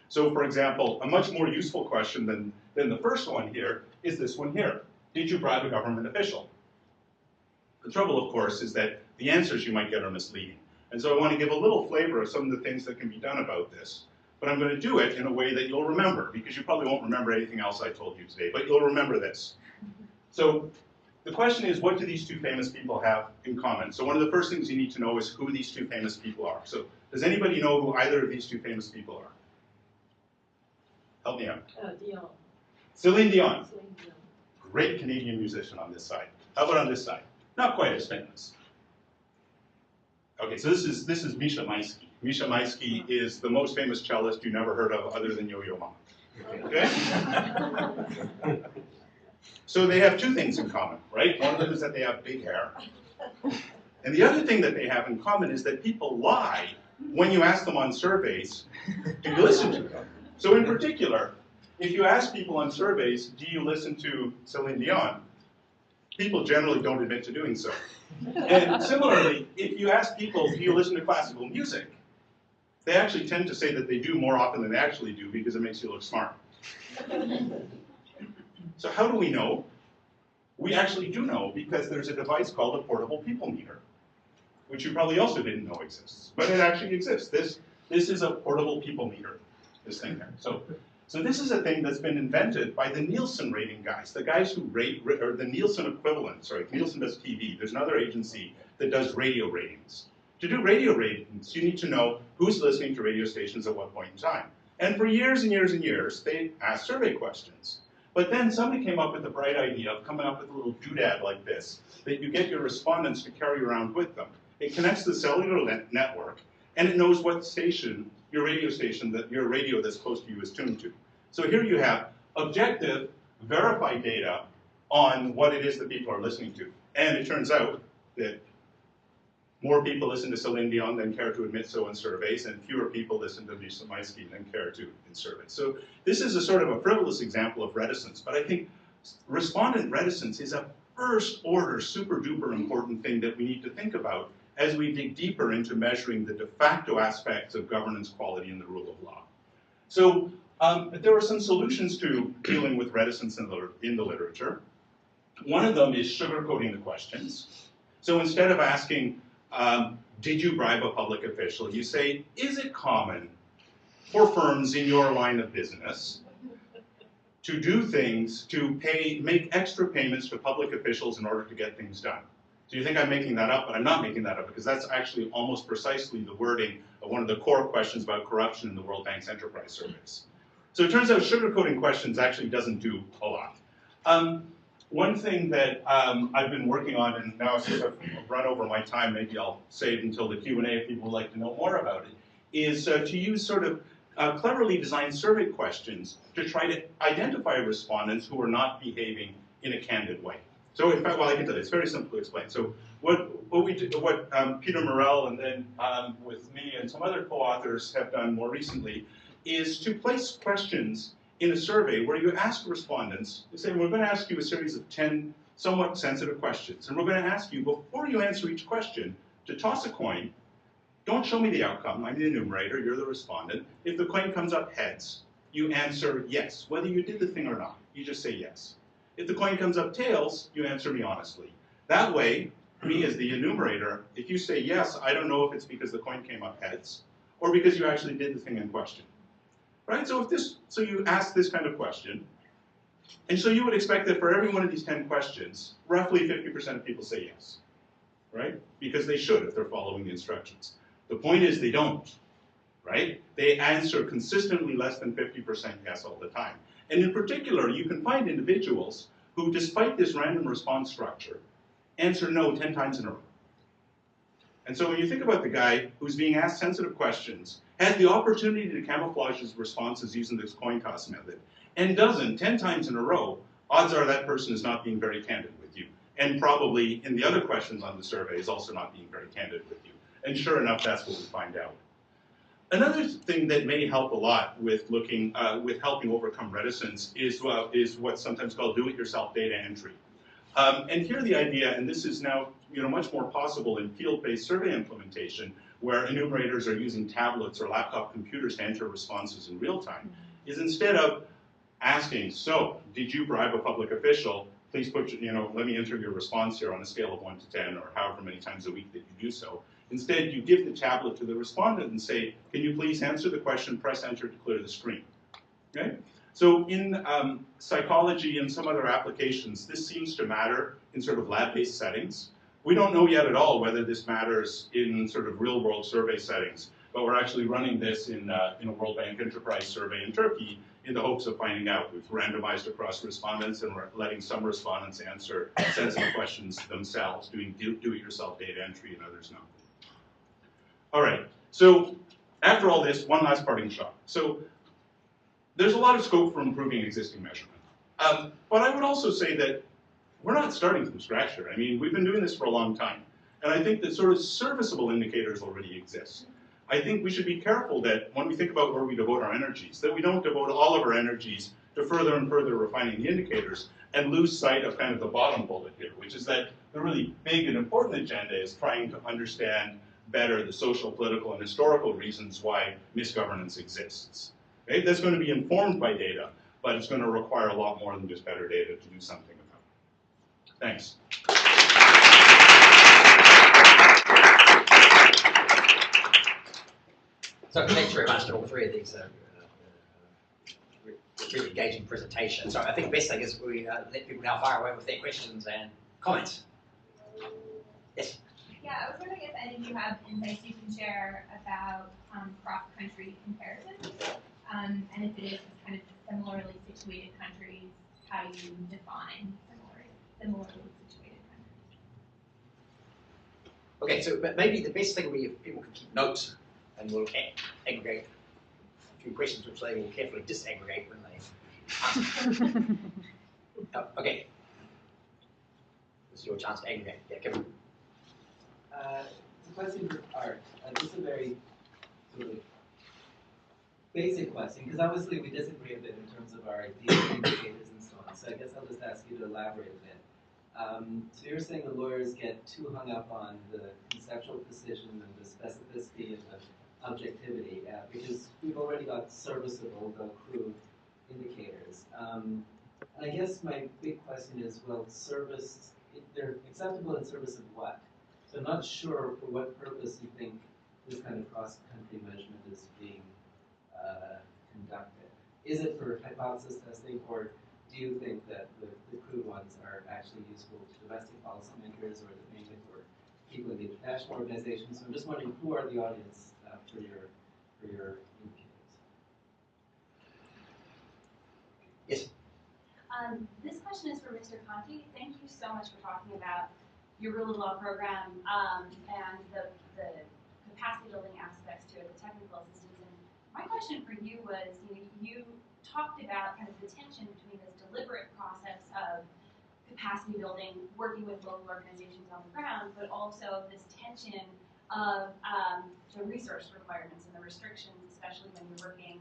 Speaker 4: So for example, a much more useful question than the first one here is this one here. Did you bribe a government official? The trouble, of course, is that the answers you might get are misleading. And so I want to give a little flavor of some of the things that can be done about this. But I'm going to do it in a way that you'll remember, because you probably won't remember anything else I told you today, but you'll remember this. So the question is, what do these two famous people have in common? So one of the first things you need to know is who these two famous people are. So does anybody know who either of these two famous people are? Help me out.
Speaker 5: Dion.
Speaker 4: Celine Dion.
Speaker 5: Celine Dion.
Speaker 4: Great Canadian musician on this side. How about on this side? Not quite as famous. Okay, so this is Misha Maisky. Misha Maisky is the most famous cellist you never heard of other than Yo-Yo Ma. Okay? So they have two things in common, right? One of them is that they have big hair. And the other thing that they have in common is that people lie when you ask them on surveys, do you listen to them? So in particular, if you ask people on surveys, do you listen to Celine Dion? People generally don't admit to doing so. And similarly, if you ask people, do you listen to classical music? They actually tend to say that they do more often than they actually do because it makes you look smart. So how do we know? We actually do know because there's a device called a portable people meter, which you probably also didn't know exists, but it actually exists. This is a portable people meter, this thing there. So this is a thing that's been invented by the Nielsen rating guys, the guys who rate, or the Nielsen equivalent, sorry, Nielsen does TV. There's another agency that does radio ratings. To do radio ratings, you need to know who's listening to radio stations at what point in time. And for years and years and years, they asked survey questions. But then somebody came up with the bright idea of coming up with a little doodad like this, that you get your respondents to carry around with them. It connects to the cellular network, and it knows what station, your radio that's close to you is tuned to. So here you have objective, verified data on what it is that people are listening to. And it turns out that more people listen to Celine Dion than care to admit so in surveys, and fewer people listen to Misha Maisky than care to in surveys. So this is a sort of a frivolous example of reticence, but I think respondent reticence is a first order, super duper important thing that we need to think about as we dig deeper into measuring the de facto aspects of governance quality and the rule of law. So there are some solutions to dealing with reticence in the literature. One of them is sugarcoating the questions. So instead of asking, did you bribe a public official? You say, is it common for firms in your line of business to do things, to make extra payments to public officials in order to get things done? So you think I'm making that up, but I'm not making that up because that's actually almost precisely the wording of one of the core questions about corruption in the World Bank's enterprise surveys. So it turns out sugarcoating questions actually doesn't do a lot. One thing that I've been working on, and now since I've run over my time, maybe I'll save until the Q&A if people would like to know more about it, is to use sort of cleverly designed survey questions to try to identify respondents who are not behaving in a candid way. So in fact, well, I can tell you, it's very simple to explain. So what Peter Morell and then with me and some other co-authors have done more recently is to place questions in a survey where you ask respondents, you say, we're going to ask you a series of 10 somewhat sensitive questions. And we're going to ask you, before you answer each question, to toss a coin. Don't show me the outcome. I'm the enumerator. You're the respondent. If the coin comes up heads, you answer yes. Whether you did the thing or not, you just say yes. If the coin comes up tails, you answer me honestly. That way, me as the enumerator, if you say yes, I don't know if it's because the coin came up heads or because you actually did the thing in question. Right? So you ask this kind of question, and so you would expect that for every one of these 10 questions, roughly 50% of people say yes, right? Because they should if they're following the instructions. The point is they don't, right? They answer consistently less than 50% yes all the time. And in particular, you can find individuals who, despite this random response structure, answer no 10 times in a row. And so when you think about the guy who's being asked sensitive questions, has the opportunity to camouflage his responses using this coin toss method, and doesn't 10 times in a row, odds are that person is not being very candid with you. And probably in the other questions on the survey is also not being very candid with you. And sure enough, that's what we find out. Another thing that may help a lot with looking, with helping overcome reticence is what's sometimes called do-it-yourself data entry. And here the idea, and this is now much more possible in field-based survey implementation, where enumerators are using tablets or laptop computers to enter responses in real time, is instead of asking, so, did you bribe a public official? Please put, let me enter your response here on a scale of 1 to 10, or however many times a week that you do so. Instead, you give the tablet to the respondent and say, can you please answer the question, press enter to clear the screen. Okay? So in psychology and some other applications, this seems to matter in sort of lab-based settings. We don't know yet at all whether this matters in sort of real-world survey settings, but we're actually running this in a World Bank Enterprise survey in Turkey in the hopes of finding out. We've randomized across respondents, and we're letting some respondents answer sensitive questions themselves, doing do-it-yourself data entry and others not. All right, so after all this, one last parting shot. So there's a lot of scope for improving existing measurement. But I would also say that we're not starting from scratch here. I mean, we've been doing this for a long time. And I think that sort of serviceable indicators already exist. I think we should be careful that when we think about where we devote our energies, that we don't devote all of our energies to further and further refining the indicators and lose sight of kind of the bottom bullet here, which is that the really big and important agenda is trying to understand better the social, political, and historical reasons why misgovernance exists. Okay? That's going to be informed by data, but it's going to require a lot more than just better data to do something about it. Thanks.
Speaker 1: So thanks very much to all three of these really engaging presentations. So I think the best thing is we let people now fire away with their questions and comments. Yes?
Speaker 6: Yeah, I was wondering if any of you have insights you can share about cross-country comparisons, and if it is kind of similarly situated countries, how you define similarly situated countries.
Speaker 1: Okay, so but maybe the best thing would be if people can keep notes and we'll aggregate a few questions which they will carefully disaggregate when they answer. Okay. This is your chance to aggregate. Yeah, Kevin.
Speaker 7: It's a question for Art. This is a very sort of basic question, because obviously we disagree a bit in terms of our ideas, indicators, and so on. So I guess I'll just ask you to elaborate a bit. So you're saying the lawyers get too hung up on the conceptual precision and the specificity and the objectivity, because we've already got serviceable, though crude, indicators. And I guess my big question is, well, they're acceptable in service of what? So I'm not sure for what purpose you think this kind of cross-country measurement is being conducted. Is it for hypothesis testing, or do you think that the crude ones are actually useful to domestic policymakers, or is it mainly for people in the international organizations? So I'm just wondering, who are the audience for your indicators?
Speaker 1: Yes.
Speaker 8: This question is for Mr. Conti. Thank you so much for talking about your rule of law program and the capacity building aspects to it, the technical assistance. And my question for you was, you talked about kind of the tension between this deliberate process of capacity building, working with local organizations on the ground, but also this tension of the resource requirements and the restrictions, especially when you're working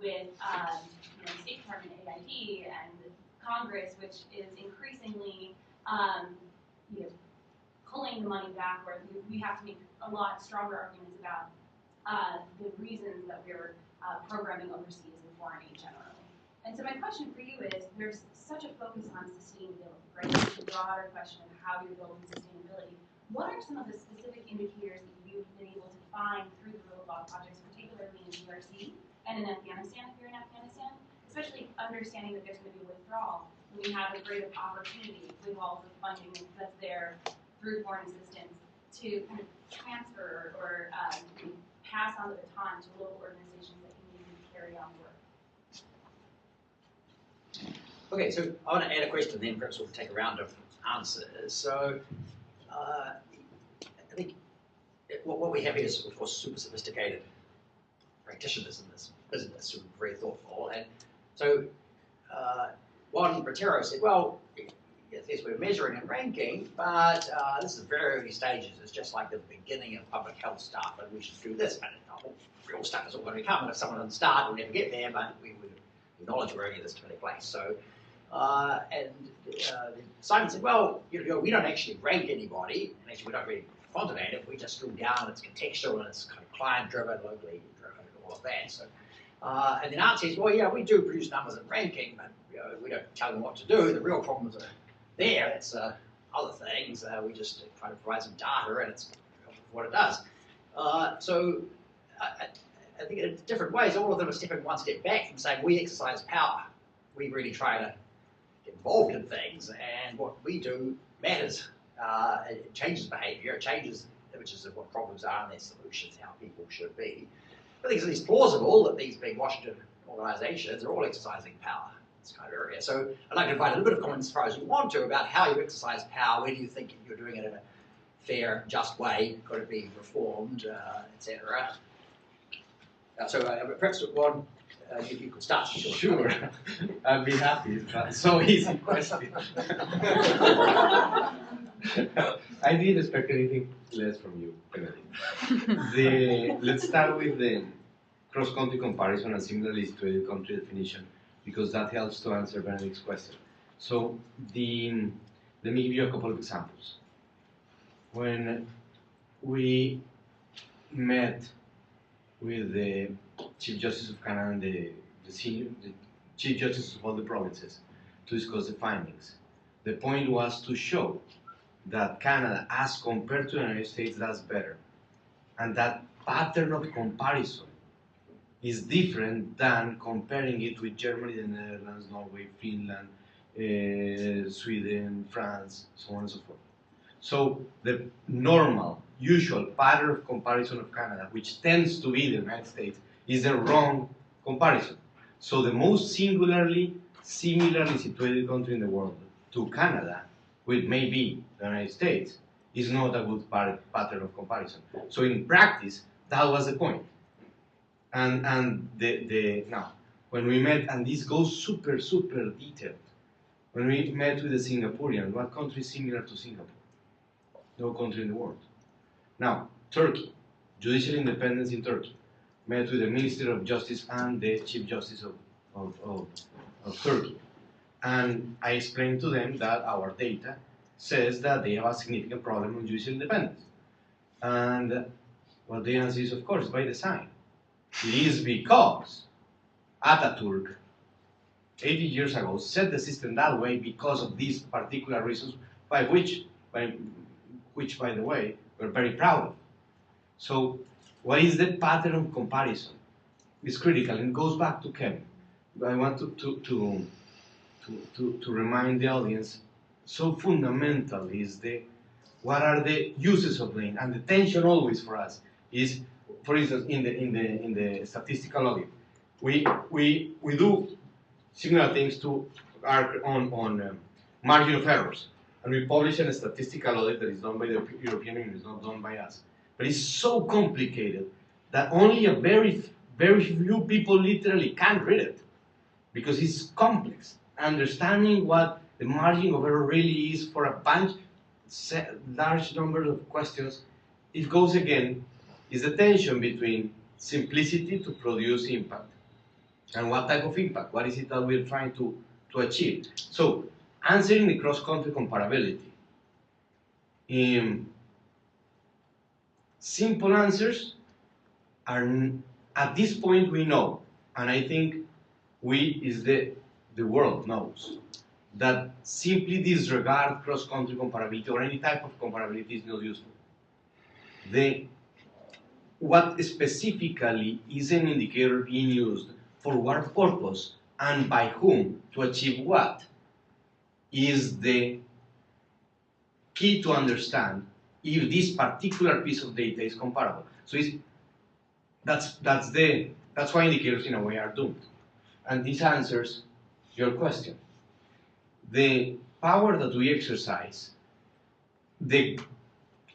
Speaker 8: with the State Department, AID, and the Congress, which is increasingly pulling the money back, or we have to make a lot stronger arguments about the reasons that we're programming overseas and foreign aid generally. And so my question for you is, there's such a focus on sustainability, right? It's a broader question of how you're building sustainability. What are some of the specific indicators that you've been able to find through the rule of law projects, particularly in DRC and in Afghanistan, if you're in Afghanistan, especially understanding that there's going to be a withdrawal when we have a great opportunity with all the funding that's there through foreign assistance to kind of transfer or pass on the baton to local organizations that can use to carry on work.
Speaker 1: Okay, so I want to add a question, then perhaps we'll take a round of answers. So I think what we have here is, of course, super sophisticated practitioners in this business who are very thoughtful. And so Juan Bratero said, well, yes, we're measuring and ranking, but this is very early stages. It's just like the beginning of public health stuff, and we should do this. But real stuff is all going to come, and if someone doesn't start, we'll never get there, but we would acknowledge we're only this to take place. So, Simon said, well, we don't actually rank anybody, and actually we don't really quantitate it, we just drill down, it's contextual, and it's kind of client-driven, locally driven, and all of that. So, and then Art says, well, yeah, we do produce numbers and ranking, but we don't tell them what to do. The real problems are there. It's other things. We just try to provide some data, and it's what it does. So I think in different ways, all of them are stepping one step back from saying we exercise power. We really try to get involved in things, and what we do matters. It changes behaviour. It changes, which is what problems are and their solutions, how people should be. I think it's at least plausible that these big Washington organisations are all exercising power. This kind of area. So I'd like to invite a little bit of comments as far as you want to about how you exercise power, where do you think you're doing it in a fair, just way, could it be reformed, etc. So perhaps one, you could start.
Speaker 9: Sure, I'd be happy. That's so easy question. I didn't expect anything less from you, Benedict. Let's start with the cross-country comparison and similarly situated country definition, because that helps to answer Benedict's question. So let me give you a couple of examples. When we met with the Chief Justice of Canada and the Chief Justice of all the provinces to discuss the findings, the point was to show that Canada, as compared to the United States, does better. And that pattern of comparison is different than comparing it with Germany, the Netherlands, Norway, Finland, Sweden, France, so on and so forth. So the normal, usual pattern of comparison of Canada, which tends to be the United States, is the wrong comparison. So the most similarly situated country in the world to Canada, which may be the United States, is not a good pattern of comparison. So in practice, that was the point. And now, when we met, and this goes super detailed, when we met with the Singaporeans, what country is similar to Singapore? No country in the world. Now, Turkey, judicial independence in Turkey, met with the Minister of Justice and the Chief Justice of Turkey. And I explained to them that our data says that they have a significant problem with judicial independence. And what the answer is, of course, by design. It is because Ataturk, 80 years ago, set the system that way because of these particular reasons, which, by the way, we're very proud of. So, what is the pattern of comparison? It's critical, and it goes back to Kevin. I want to remind the audience, so fundamental is what are the uses of brain, and the tension always for us is, for instance, in the statistical audit, we do similar things to our on margin of errors, and we publish a statistical audit that is done by the European Union, it's not done by us. But it's so complicated that only a very few people literally can read it, because it's complex. Understanding what the margin of error really is for a large number of questions, it goes again, is the tension between simplicity to produce impact. And what type of impact? What is it that we're trying to achieve? So, answering the cross-country comparability. Simple answers are, at this point we know, and I think the world knows, that simply disregard cross-country comparability or any type of comparability is not useful. What specifically is an indicator being used for what purpose and by whom to achieve what is the key to understand if this particular piece of data is comparable. So that's why indicators in a way are doomed. And this answers your question. The power that we exercise, the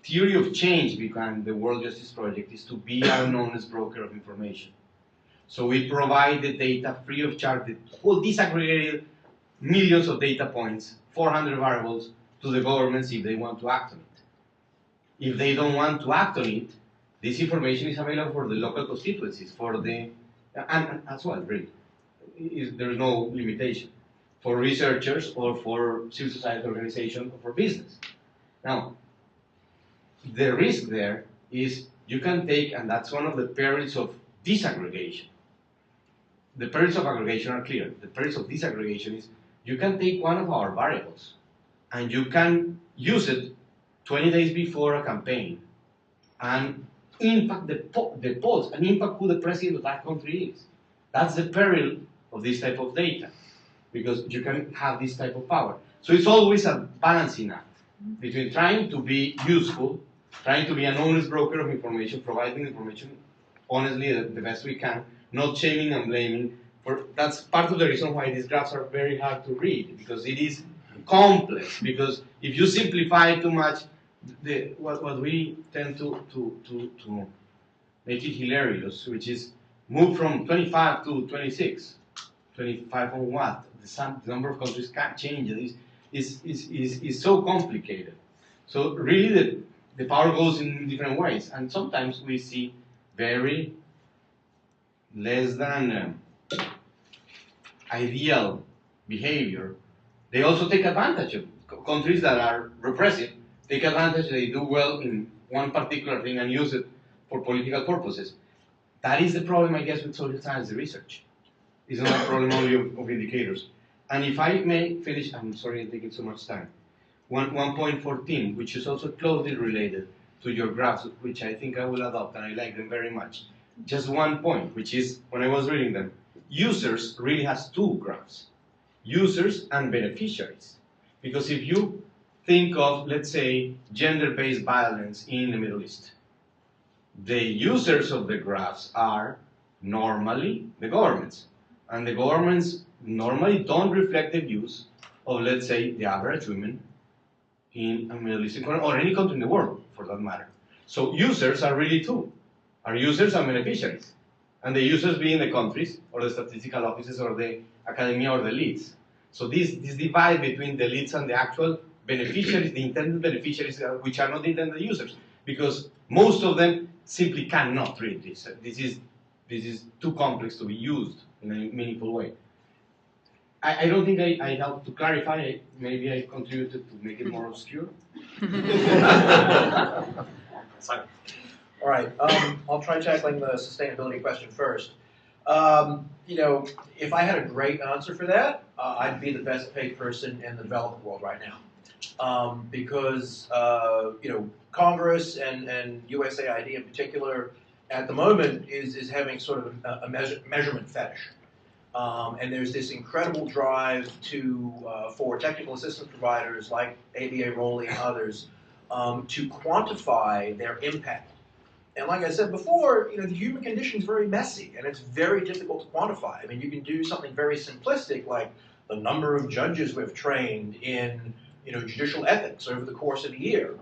Speaker 9: theory of change behind the World Justice Project is to be our honest broker of information. So we provide the data free of charge, all disaggregated millions of data points, 400 variables to the governments if they want to act on it. If they don't want to act on it, this information is available for the local constituencies, for the, and as well, really. There's no limitation for researchers or for civil society organizations or for business. Now, the risk there is you can take, and that's one of the perils of disaggregation. The perils of aggregation are clear. The perils of disaggregation is you can take one of our variables and you can use it 20 days before a campaign and impact the polls and impact who the president of that country is. That's the peril of this type of data, because you can have this type of power. So it's always a balancing act between trying to be useful, trying to be an honest broker of information, providing information honestly the best we can, not shaming and blaming. That's part of the reason why these graphs are very hard to read, because it is complex. Because if you simplify too much, what we tend to make it hilarious, which is move from 25 to 26. 25 on what? The number of countries can't change. Is so complicated. So really the power goes in different ways, and sometimes we see very less than ideal behavior. They also take advantage of countries that are repressive, take advantage, they do well in one particular thing and use it for political purposes. That is the problem, I guess, with social science research. It's not a problem only of indicators. And if I may finish, I'm sorry I'm taking so much time. 1.14, which is also closely related to your graphs, which I think I will adopt, and I like them very much. Just one point, which is, when I was reading them, users really has two graphs, users and beneficiaries. Because if you think of, let's say, gender-based violence in the Middle East, the users of the graphs are normally the governments. And the governments normally don't reflect the views of, let's say, the average women in a Middle Eastern country, or any country in the world, for that matter. So users are really two, are users and beneficiaries. And the users being the countries, or the statistical offices, or the academia, or the elites. So this divide between the elites and the actual beneficiaries, the intended beneficiaries, which are not the intended users, because most of them simply cannot read this. This is too complex to be used in a meaningful way. I don't think I helped to clarify. Maybe I contributed to make it more obscure.
Speaker 3: All right, I'll try tackling the sustainability question first. You know, if I had a great answer for that, I'd be the best paid person in the developing world right now. Because, you know, Congress and USAID in particular, at the moment, is having sort of a measurement fetish. And there's this incredible drive for technical assistance providers like ABA Rowley and others to quantify their impact. And like I said before, you know, the human condition is very messy and it's very difficult to quantify. I mean, you can do something very simplistic like the number of judges we've trained in, you know, judicial ethics over the course of a year.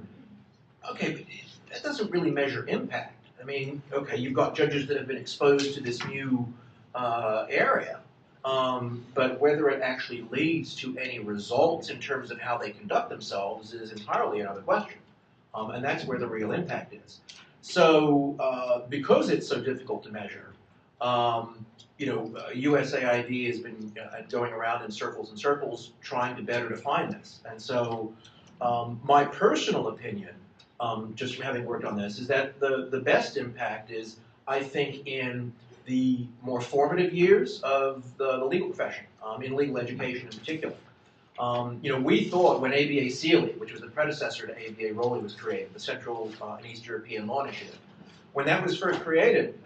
Speaker 3: Okay, but that doesn't really measure impact. I mean, okay, you've got judges that have been exposed to this new area, but whether it actually leads to any results in terms of how they conduct themselves is entirely another question. And that's where the real impact is. So because it's so difficult to measure, you know, USAID has been going around in circles and circles trying to better define this. And so my personal opinion, just from having worked on this, is that the best impact is, I think, in the more formative years of the legal profession, in legal education in particular. You know, we thought when ABA CELI, which was the predecessor to ABA Rowley, was created, the Central and East European Law Initiative, when that was first created,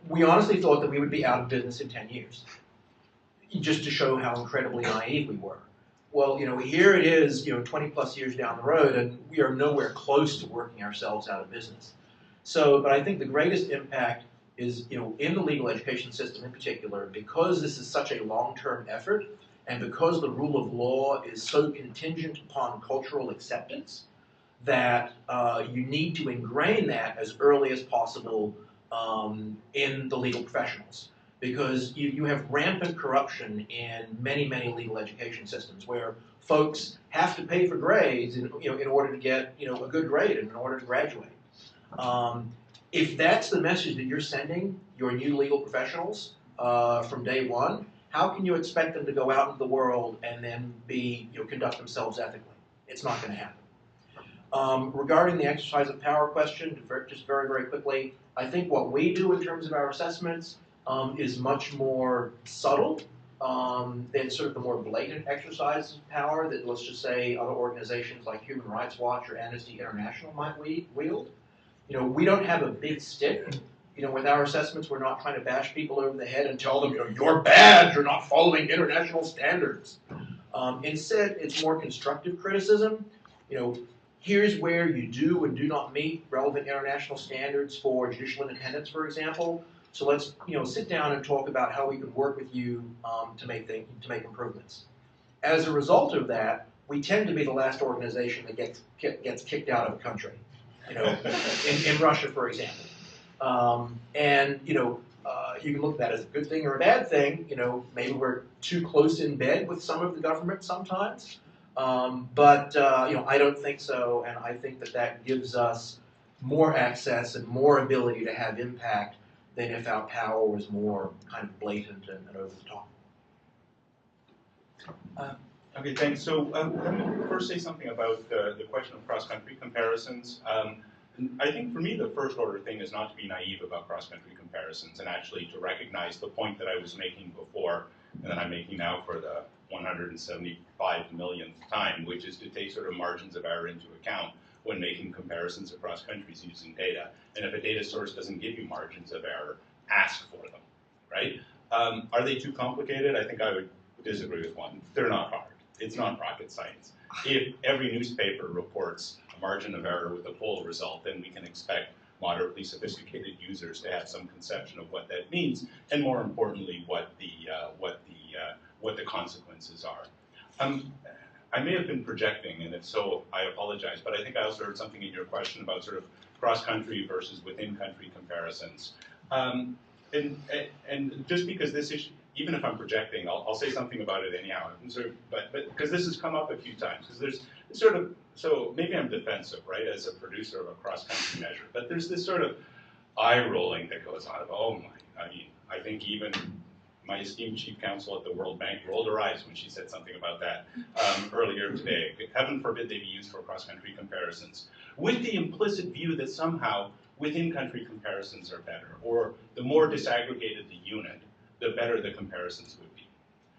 Speaker 3: we honestly thought that we would be out of business in 10 years, just to show how incredibly naive we were. Well, you know, here it is, you know, 20 plus years down the road, and we are nowhere close to working ourselves out of business. So, but I think the greatest impact is, you know, in the legal education system in particular, because this is such a long-term effort, and because the rule of law is so contingent upon cultural acceptance, that you need to ingrain that as early as possible in the legal professionals. because you have rampant corruption in many, many legal education systems where folks have to pay for grades in order to get a good grade and in order to graduate. If that's the message that you're sending your new legal professionals from day one, how can you expect them to go out into the world and then conduct themselves ethically? It's not going to happen. Regarding the exercise of power question, just very, very quickly, I think what we do in terms of our assessments is much more subtle than sort of the more blatant exercise of power that, let's just say, other organizations like Human Rights Watch or Amnesty International might wield. We don't have a big stick. With our assessments, we're not trying to bash people over the head and tell them, you're bad, you're not following international standards. Instead, it's more constructive criticism. Here's where you do and do not meet relevant international standards for judicial independence, for example. So let's, sit down and talk about how we can work with you to make improvements. As a result of that, we tend to be the last organization that gets kicked out of a country. In Russia, for example. You can look at that as a good thing or a bad thing. Maybe we're too close in bed with some of the government sometimes. But I don't think so, and I think that gives us more access and more ability to have impact than if our power was more kind of blatant and over the top.
Speaker 4: Okay, thanks. So let me first say something about the question of cross-country comparisons. I think for me the first order thing is not to be naive about cross-country comparisons and actually to recognize the point that I was making before and that I'm making now for the 175 millionth time, which is to take sort of margins of error into account when making comparisons across countries using data. And if a data source doesn't give you margins of error, ask for them, right? Are they too complicated? I think I would disagree with one. They're not hard. It's not rocket science. If every newspaper reports a margin of error with a poll result, then we can expect moderately sophisticated users to have some conception of what that means, and more importantly, what the consequences are. I may have been projecting, and if so, I apologize, but I think I also heard something in your question about sort of cross-country versus within-country comparisons. And just because this issue, even if I'm projecting, I'll say something about it anyhow. But because this has come up a few times, because there's sort of, so maybe I'm defensive, right, as a producer of a cross-country measure, but there's this sort of eye rolling that goes on of, oh my, I think even my esteemed chief counsel at the World Bank rolled her eyes when she said something about that earlier today. Heaven forbid they be used for cross-country comparisons, with the implicit view that somehow within-country comparisons are better, or the more disaggregated the unit, the better the comparisons would be.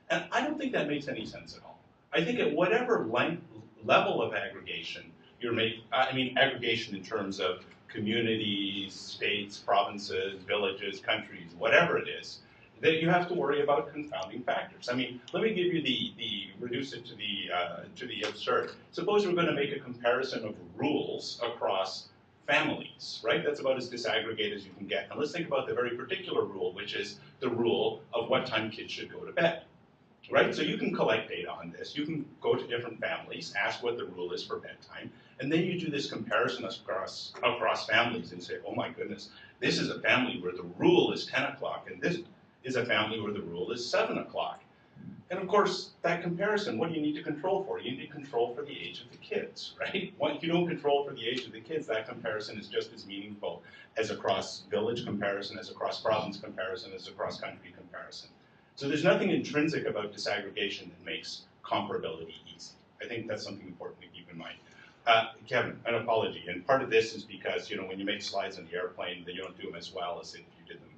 Speaker 4: And I don't think that makes any sense at all. I think at whatever level of aggregation you're making, aggregation in terms of communities, states, provinces, villages, countries, whatever it is, that you have to worry about confounding factors. I mean, let me give you reduce it to the absurd. Suppose we're going to make a comparison of rules across families, right? That's about as disaggregated as you can get. And let's think about the very particular rule, which is the rule of what time kids should go to bed, right? So you can collect data on this. You can go to different families, ask what the rule is for bedtime, and then you do this comparison across families and say, oh my goodness, this is a family where the rule is 10 o'clock, and this is a family where the rule is 7 o'clock. And of course, that comparison, what do you need to control for? You need to control for the age of the kids, right? If you don't control for the age of the kids, that comparison is just as meaningful as a cross-village comparison, as a cross-province comparison, as a cross-country comparison. So there's nothing intrinsic about disaggregation that makes comparability easy. I think that's something important to keep in mind. Kevin, an apology, and part of this is because, when you make slides on the airplane, then you don't do them as well as if you did them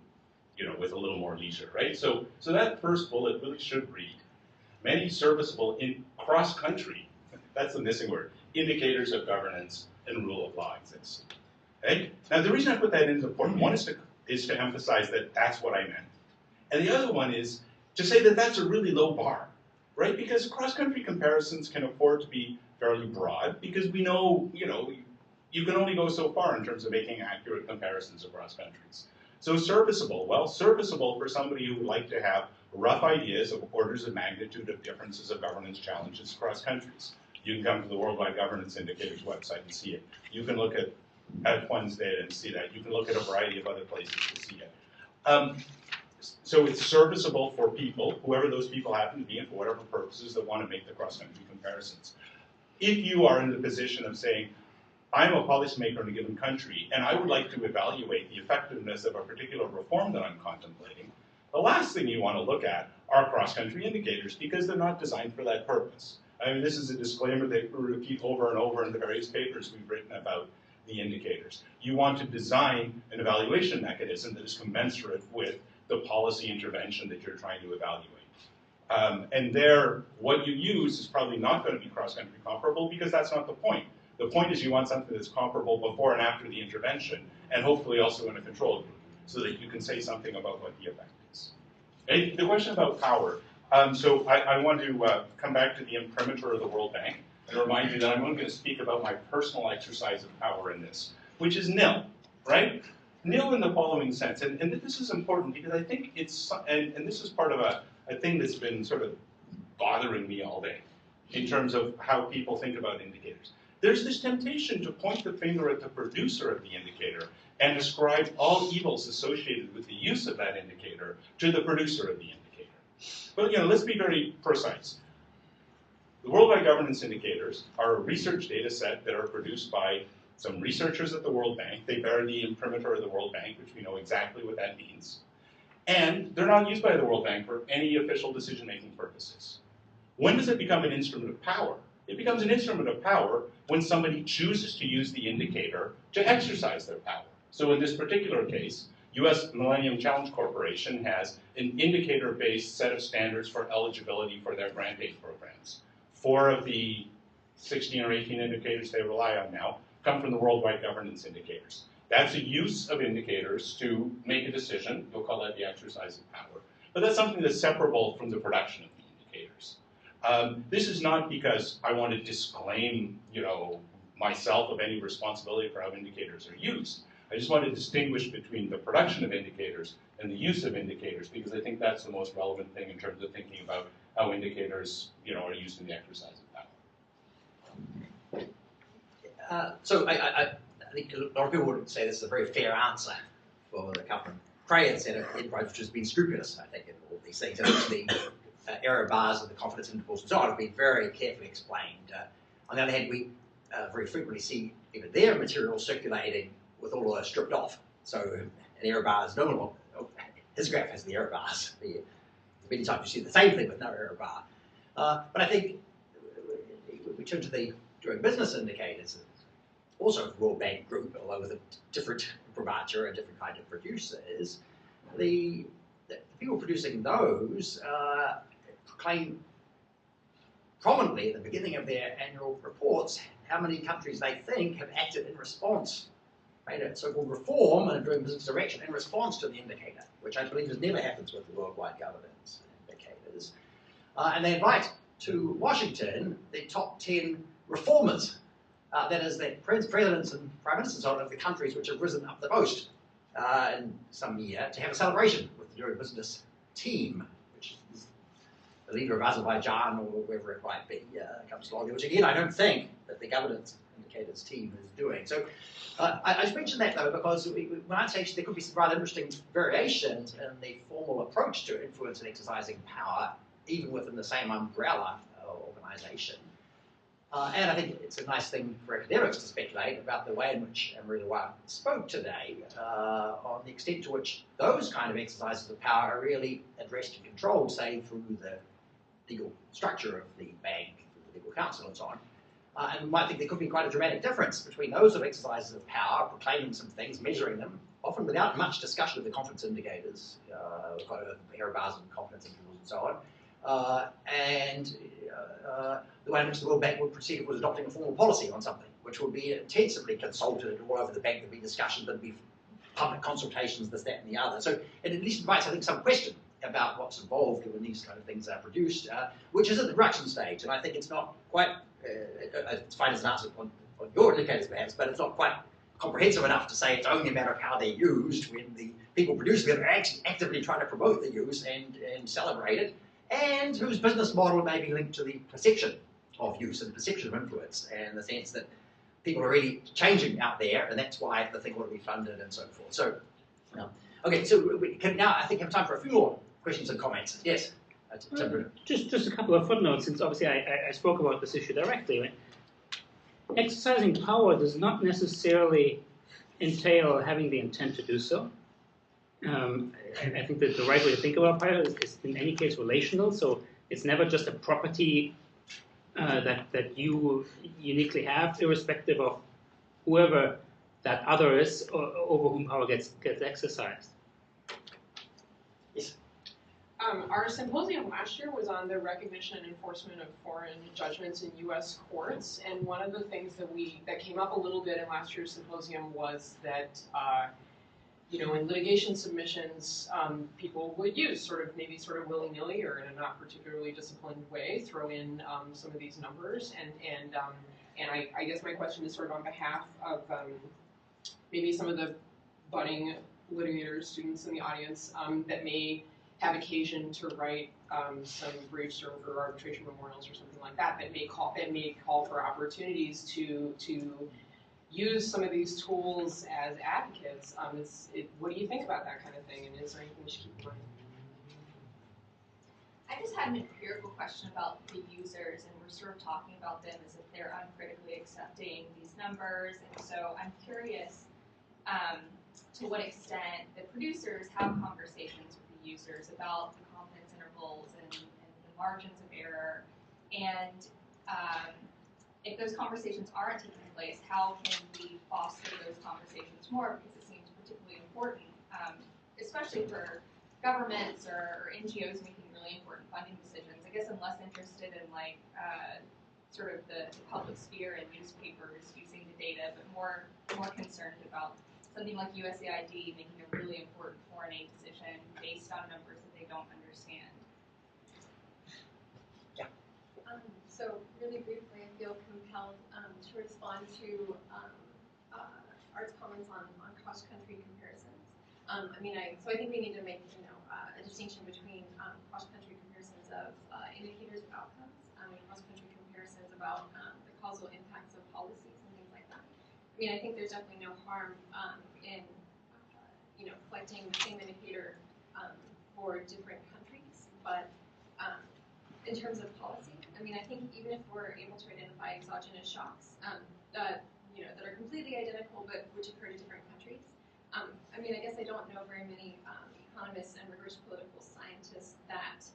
Speaker 4: with a little more leisure, right? So that first bullet really should read, many serviceable in cross-country, that's the missing word, indicators of governance and rule of law exist. Okay? Now the reason I put that in is important. One is to emphasize that that's what I meant. And the other one is to say that that's a really low bar, right? Because cross-country comparisons can afford to be fairly broad because we know, you can only go so far in terms of making accurate comparisons across countries. So serviceable, well, serviceable for somebody who would like to have rough ideas of orders of magnitude of differences of governance challenges across countries. You can come to the Worldwide Governance Indicators website and see it. You can look at funds data and see that. You can look at a variety of other places to see it. So it's serviceable for people, whoever those people happen to be, and for whatever purposes that want to make the cross-country comparisons. If you are in the position of saying, I'm a policymaker in a given country, and I would like to evaluate the effectiveness of a particular reform that I'm contemplating, the last thing you want to look at are cross-country indicators, because they're not designed for that purpose. I mean, this is a disclaimer that we repeat over and over in the various papers we've written about the indicators. You want to design an evaluation mechanism that is commensurate with the policy intervention that you're trying to evaluate. And there, what you use is probably not going to be cross-country comparable, because that's not the point. The point is you want something that's comparable before and after the intervention, and hopefully also in a control group, so that you can say something about what the effect is. Okay? The question about power. So I want to come back to the imprimatur of the World Bank and remind you that I'm going to speak about my personal exercise of power in this, which is nil, right? Nil in the following sense, and this is important because I think it's, and this is part of a thing that's been sort of bothering me all day in terms of how people think about indicators. There's this temptation to point the finger at the producer of the indicator and ascribe all evils associated with the use of that indicator to the producer of the indicator. But let's be very precise. The Worldwide Governance Indicators are a research data set that are produced by some researchers at the World Bank. They bear the imprimatur of the World Bank, which we know exactly what that means. And they're not used by the World Bank for any official decision-making purposes. When does it become an instrument of power? It becomes an instrument of power when somebody chooses to use the indicator to exercise their power. So in this particular case, US Millennium Challenge Corporation has an indicator-based set of standards for eligibility for their grant aid programs. 4 of the 16 or 18 indicators they rely on now come from the Worldwide Governance Indicators. That's a use of indicators to make a decision. You'll call that the exercise of power. But that's something that's separable from the production of the indicators. This is not because I want to disclaim, myself of any responsibility for how indicators are used. I just want to distinguish between the production of indicators and the use of indicators, because I think that's the most relevant thing in terms of thinking about how indicators, are used in the exercise of power.
Speaker 1: So I think a lot of people would say this is a very fair answer for the government. Cray had said it, which has been scrupulous, I think, in all these things, in which the error bars and the confidence intervals and so on have been very carefully explained. On the other hand, we very frequently see even their material circulating with all of those stripped off. So an error bar is nominal. His graph has the error bars. Many times you see the same thing with no error bar. But I think we turn to the doing business indicators, also World Bank Group, although with a different imprimatur, a different kind of producers. The people producing those proclaim prominently at the beginning of their annual reports how many countries they think have acted in response, made a so-called reform and doing business direction in response to the indicator, which I believe never happens with the worldwide governance indicators. And they invite to Washington the top 10 reformers, that is, the presidents and prime ministers of the countries which have risen up the most in some year, to have a celebration with the doing business team, which is the leader of Azerbaijan or wherever it might be, comes along, which again I don't think that the governance indicators team is doing. So I just mentioned that though because we might say there could be some rather interesting variations in the formal approach to influence and exercising power, even within the same umbrella organisation. And I think it's a nice thing for academics to speculate about the way in which Emery Leroy spoke today on the extent to which those kind of exercises of power are really addressed and controlled, say, through the legal structure of the bank, through the legal counsel and so on. And we might think there could be quite a dramatic difference between those sort of exercises of power, proclaiming some things, measuring them, often without much discussion of the confidence indicators, error bars and confidence intervals and so on, and the way in which the World Bank would proceed if it was adopting a formal policy on something, which would be intensively consulted all over the bank. There'd be discussions, there'd be public consultations, this, that, and the other. So it at least invites, I think, some question about what's involved when these kind of things are produced, which is at the production stage. And I think it's not quite, it's fine as an answer on your indicators perhaps, but it's not quite comprehensive enough to say it's only a matter of how they're used when the people producing them are actually actively trying to promote the use and celebrate it, and whose business model may be linked to the perception of use and perception of influence, and the sense that people are really changing out there, and that's why the thing ought to be funded and so forth. So Okay, so we can now, I think, have time for a few more questions and comments. Yes? Tim Bruno.
Speaker 10: Just a couple of footnotes, since obviously I spoke about this issue directly. Exercising power does not necessarily entail having the intent to do so. I think that the right way to think about power is in any case relational, so it's never just a property that you uniquely have, irrespective of whoever that other is over whom power gets exercised.
Speaker 1: Yes.
Speaker 11: Our symposium last year was on the recognition and enforcement of foreign judgments in U.S. courts, and one of the things that came up a little bit in last year's symposium was that in litigation submissions, people would use maybe willy-nilly or in a not particularly disciplined way, throw in some of these numbers, and I guess my question is sort of on behalf of maybe some of the budding litigators, students in the audience that may have occasion to write some briefs or arbitration memorials or something like that may call for opportunities to use some of these tools as advocates. What do you think about that kind of thing, and is there anything we should keep in mind?
Speaker 6: I just had an empirical question about the users, and we're sort of talking about them as if they're uncritically accepting these numbers, and so I'm curious to what extent the producers have conversations with the users about the confidence intervals and the margins of error, and if those conversations aren't taking place, how can we foster those conversations more, because it seems particularly important, especially for governments or NGOs making really important funding decisions. I guess I'm less interested in sort of the public sphere and newspapers using the data, but more concerned about something like USAID making a really important foreign aid decision based on numbers that they don't understand.
Speaker 1: Yeah.
Speaker 12: So really briefly, I feel compelled to respond to Art's comments on cross-country comparisons. So I think we need to make a distinction between cross-country comparisons of indicators of outcomes and cross-country comparisons about the causal impacts of policies and things like that. I think there's definitely no harm in collecting the same indicator for different countries, but in terms of policy, I think even if we're able to identify exogenous shocks that are completely identical but which occur to different countries, I guess I don't know very many economists and rigorous political scientists that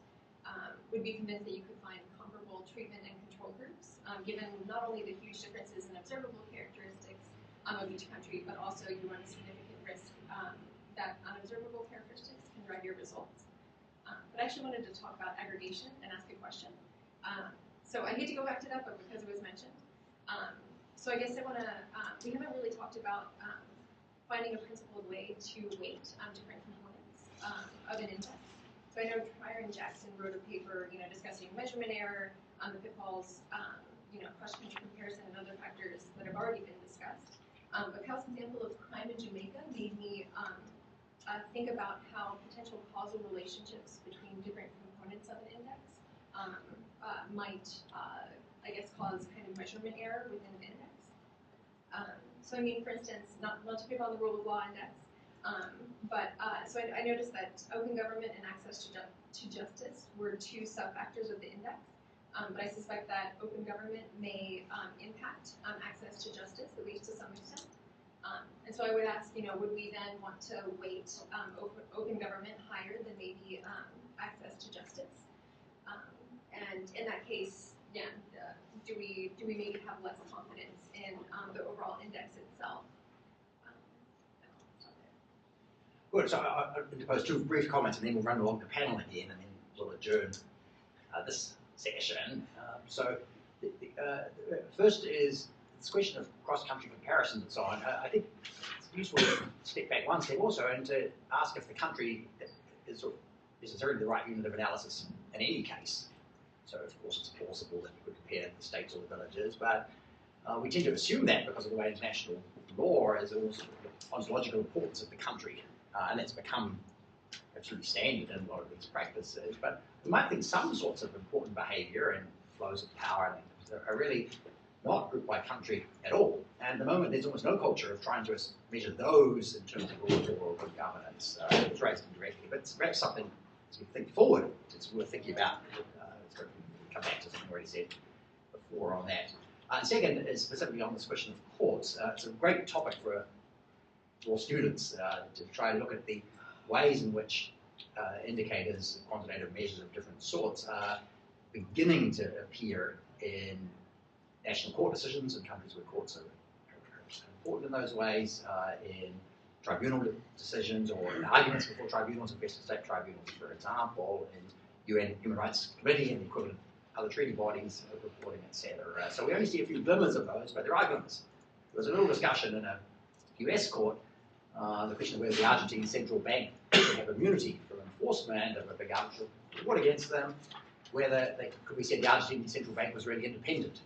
Speaker 12: would be convinced that you could find comparable treatment and control groups, given not only the huge differences in observable characteristics of each country, but also you run a significant risk that unobservable characteristics can drive your results. But I actually wanted to talk about aggregation and ask a question. So I hate to go back to that, but because it was mentioned. So I guess I want to, we haven't really talked about finding a principled way to weight different components of an index. So I know Trier and Jackson wrote a paper, discussing measurement error, the pitfalls, cross-country comparison, and other factors that have already been discussed. But Cal's example of crime in Jamaica made me think about how potential causal relationships between different components of an index might, I guess, cause kind of measurement error within an index. So for instance, not to pick on the rule of law index, so I noticed that open government and access to justice were two sub-factors of the index. But I suspect that open government may impact access to justice, at least to some extent. And so I would ask, would we then want to weight open government higher than maybe access to justice? And in that case, do we maybe have less confidence in the overall index itself?
Speaker 1: Good. So I'll propose two brief comments, and then we'll run along the panel again, and then we'll adjourn this session. So the first is this question of cross-country comparisons and so on. I think it's useful to step back one step also and to ask if the country is sort of necessarily the right unit of analysis in any case. So of course it's plausible that you could compare the states or the villages, but we tend to assume that because of the way international law is also the ontological importance of the country, and that's become absolutely standard in a lot of these practices. But we might think some sorts of important behaviour and flows of power are really not grouped by country at all. And at the moment, there's almost no culture of trying to measure those in terms of rule of law or good governance. It's raised indirectly, but it's perhaps something as we think forward, it's worth thinking about. It's going to come back to something already said before on that. Second is specifically on this question of courts. It's a great topic for all students to try to look at the ways in which indicators, quantitative measures of different sorts are beginning to appear in national court decisions in countries where courts are important in those ways, in tribunal decisions or in arguments before tribunals, investor state tribunals, for example, in UN Human Rights Committee and the equivalent other treaty bodies, reporting, etc. So we only see a few glimmers of those, but there are glimmers. There was a little discussion in a US court, the question of whether the Argentine central bank should have immunity from enforcement of a big arbitral report against them, whether could we say the Argentine central bank was really independent.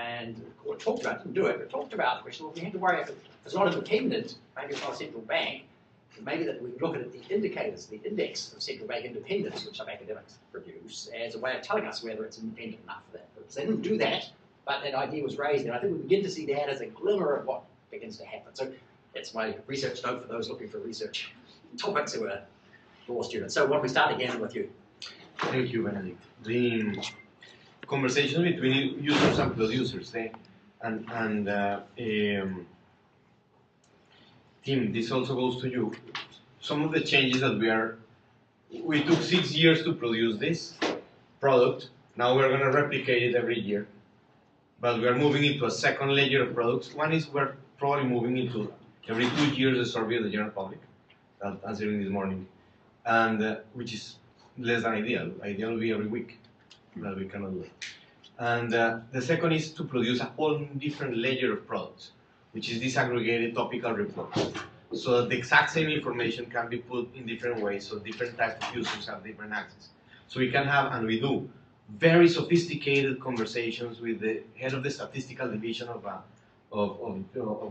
Speaker 1: And the court talked about it, didn't do it, but talked about the question, well, we have to worry if it's not independent, maybe it's not a central bank, maybe that we look at the indicators, the index of central bank independence, which some academics produce, as a way of telling us whether it's independent enough for that purpose. They didn't do that, but that idea was raised, and I think we begin to see that as a glimmer of what begins to happen. So that's my research note for those looking for research topics who are law students. So why don't we start again with you?
Speaker 9: Thank you, Benedict. The conversation between users and producers, Tim, this also goes to you. Some of the changes that we took 6 years to produce this product. Now we're going to replicate it every year, but we are moving into a second layer of products. One is we're probably moving into every 2 years a survey of the general public, that answering this morning, and which is less than ideal. Ideal will be every week, but we cannot do it. And the second is to produce a whole different layer of products, which is disaggregated topical reports, so that the exact same information can be put in different ways, so different types of users have different access. So we can have, and we do, very sophisticated conversations with the head of the statistical division of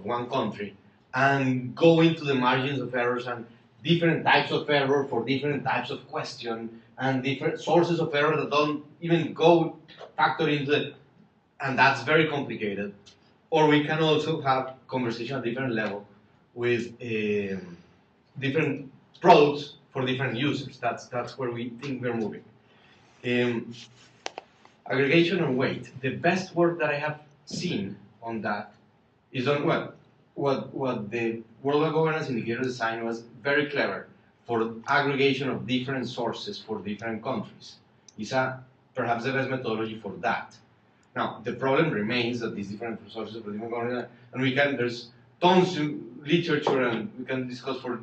Speaker 9: one country, and go into the margins of errors and different types of error for different types of question, and different sources of error that don't even go factor into it, and that's very complicated. Or we can also have conversation at different level with different products for different users. That's where we think we're moving. Aggregation and weight. The best work that I have seen on that is on what the World Governance Indicator design was very clever for aggregation of different sources for different countries. It's perhaps the best methodology for that. Now, the problem remains that these different sources for different countries, and there's tons of literature, and we can discuss for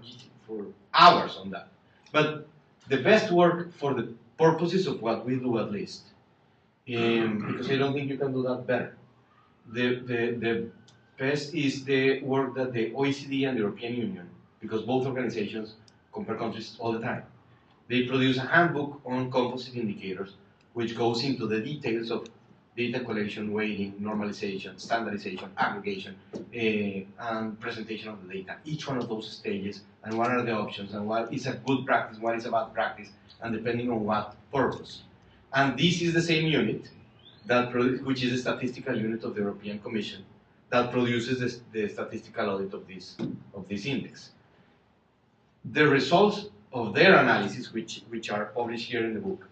Speaker 9: hours on that. But the best work for the purposes of what we do, at least, because I don't think you can do that better. The best is the work that the OECD and the European Union, because both organizations compare countries all the time. They produce a handbook on composite indicators, which goes into the details of data collection, weighting, normalization, standardization, aggregation, and presentation of the data. Each one of those stages, and what are the options, and what is a good practice, what is a bad practice, and depending on what purpose. And this is the same unit, which is the statistical unit of the European Commission, that produces the statistical audit of this index. The results of their analysis, which are published here in the book,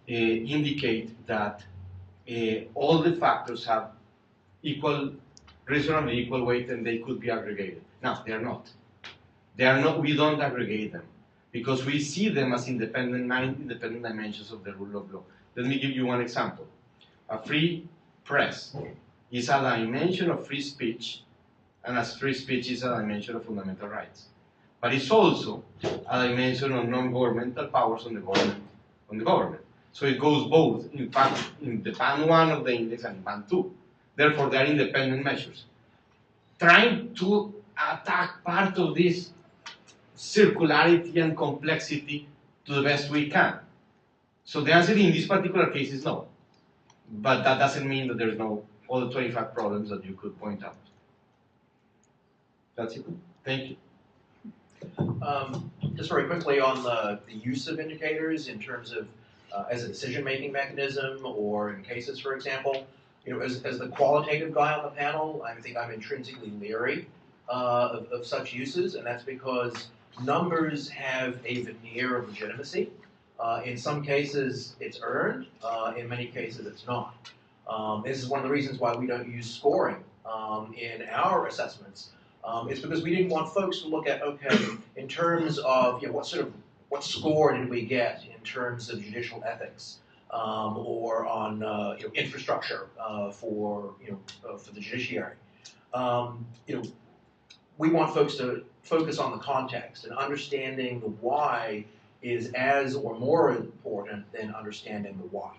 Speaker 9: indicate that all the factors have reasonably equal weight, and they could be aggregated. Now, they are not. We don't aggregate them, because we see them as independent dimensions of the rule of law. Let me give you one example. A free press is a dimension of free speech, and as free speech is a dimension of fundamental rights. But it's also a dimension of non-governmental powers on the government. So it goes both, in fact, in the band 1 of the index and in band 2. Therefore, they are independent measures. Trying to attack part of this circularity and complexity to the best we can. So the answer in this particular case is no. But that doesn't mean that there's no other 25 problems that you could point out. That's it. Thank you.
Speaker 3: Just very quickly on the use of indicators in terms of as a decision-making mechanism or in cases, for example. as the qualitative guy on the panel, I think I'm intrinsically leery of such uses, and that's because numbers have a veneer of legitimacy. In some cases, it's earned. In many cases, it's not. This is one of the reasons why we don't use scoring in our assessments. It's because we didn't want folks to look at, okay, in terms of what score did we get in terms of judicial ethics, or on infrastructure for the judiciary. We want folks to focus on the context, and understanding the why is as or more important than understanding the why.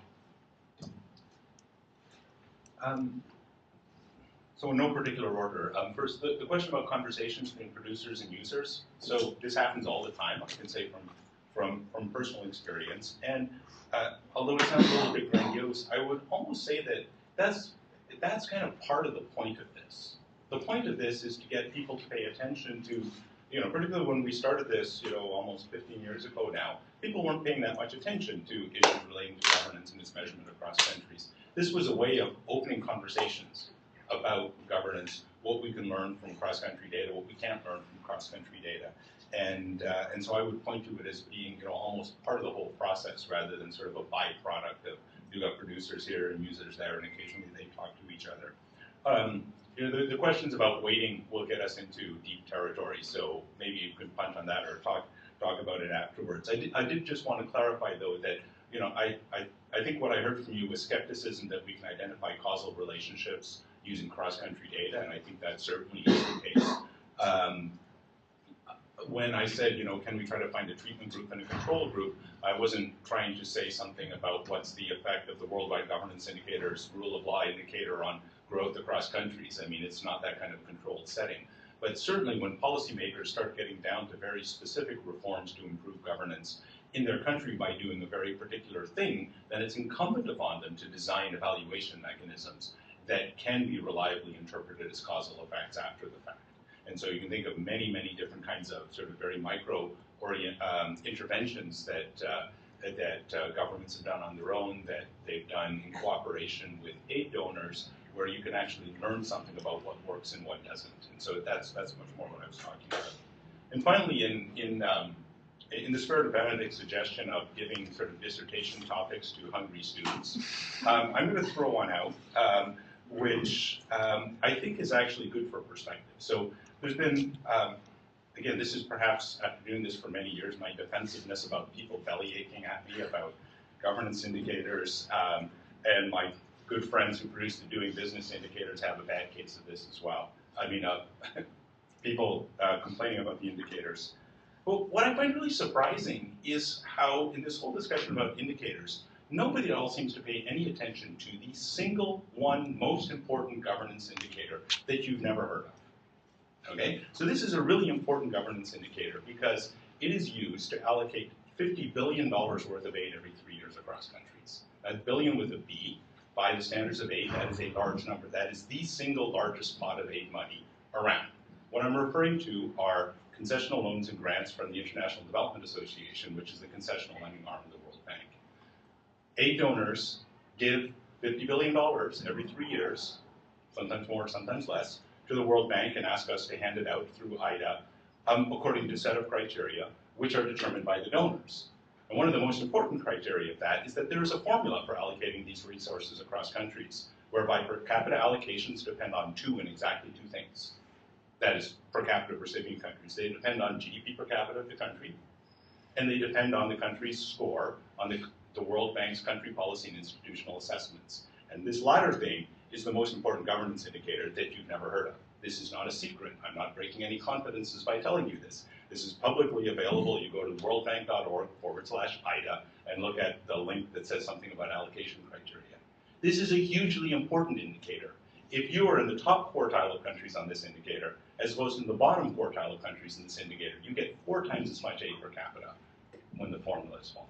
Speaker 4: So in no particular order. First, the question about conversations between producers and users. So this happens all the time, I can say from personal experience. And although it sounds a little bit grandiose, I would almost say that that's kind of part of the point of this. The point of this is to get people to pay attention to, particularly when we started this, almost 15 years ago now, people weren't paying that much attention to issues relating to governance and its measurement across countries. This was a way of opening conversations about governance, what we can learn from cross-country data, what we can't learn from cross-country data. And so I would point to it as being almost part of the whole process rather than sort of a byproduct of you've got producers here and users there and occasionally they talk to each other. The questions about weighting will get us into deep territory, so maybe you could punch on that or talk about it afterwards. I did just want to clarify though that I think what I heard from you was skepticism that we can identify causal relationships using cross-country data, and I think that certainly is the case. When I said, can we try to find a treatment group and a control group, I wasn't trying to say something about what's the effect of the Worldwide Governance Indicator's rule of law indicator on growth across countries. I mean, it's not that kind of controlled setting. But certainly when policymakers start getting down to very specific reforms to improve governance in their country by doing a very particular thing, then it's incumbent upon them to design evaluation mechanisms that can be reliably interpreted as causal effects after the fact. And so you can think of many, many different kinds of sort of very micro interventions that governments have done on their own, that they've done in cooperation with aid donors, where you can actually learn something about what works and what doesn't. And so that's much more what I was talking about. And finally, in the spirit of Benedict's suggestion of giving sort of dissertation topics to hungry students, I'm going to throw one out, which I think is actually good for perspective. So there's been, again, this is perhaps, after doing this for many years, my defensiveness about people belly aching at me about governance indicators, and my good friends who produce the Doing Business indicators have a bad case of this as well. I mean, people complaining about the indicators. But what I find really surprising is how, in this whole discussion about indicators, nobody at all seems to pay any attention to the single one most important governance indicator that you've never heard of. Okay? So this is a really important governance indicator because it is used to allocate $50 billion worth of aid every 3 years across countries. That billion with a B, by the standards of aid, that is a large number. That is the single largest pot of aid money around. What I'm referring to are concessional loans and grants from the International Development Association, which is the concessional lending arm of the World Bank. Aid donors give $50 billion every 3 years, sometimes more, sometimes less, to the World Bank and ask us to hand it out through IDA according to a set of criteria which are determined by the donors. And one of the most important criteria of that is that there is a formula for allocating these resources across countries, whereby per capita allocations depend on exactly two things. That is, per capita recipient countries. They depend on GDP per capita of the country, and they depend on the country's score on the World Bank's country policy and institutional assessments. And this latter thing is the most important governance indicator that you've never heard of. This is not a secret. I'm not breaking any confidences by telling you this. This is publicly available. You go to worldbank.org/IDA and look at the link that says something about allocation criteria. This is a hugely important indicator. If you are in the top quartile of countries on this indicator, as opposed to the bottom quartile of countries in this indicator, you get 4 times as much aid per capita when the formula is followed.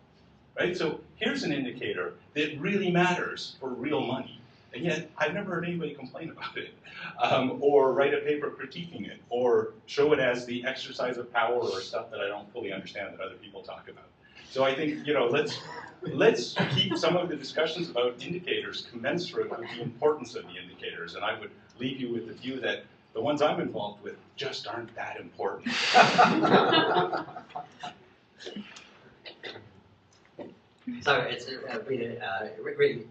Speaker 4: Right? So here's an indicator that really matters for real money. And yet, I've never heard anybody complain about it, or write a paper critiquing it, or show it as the exercise of power or stuff that I don't fully understand that other people talk about. So I think, you know, let's keep some of the discussions about indicators commensurate with the importance of the indicators, and I would leave you with the view that the ones I'm involved with just aren't that important.
Speaker 1: So it's been a really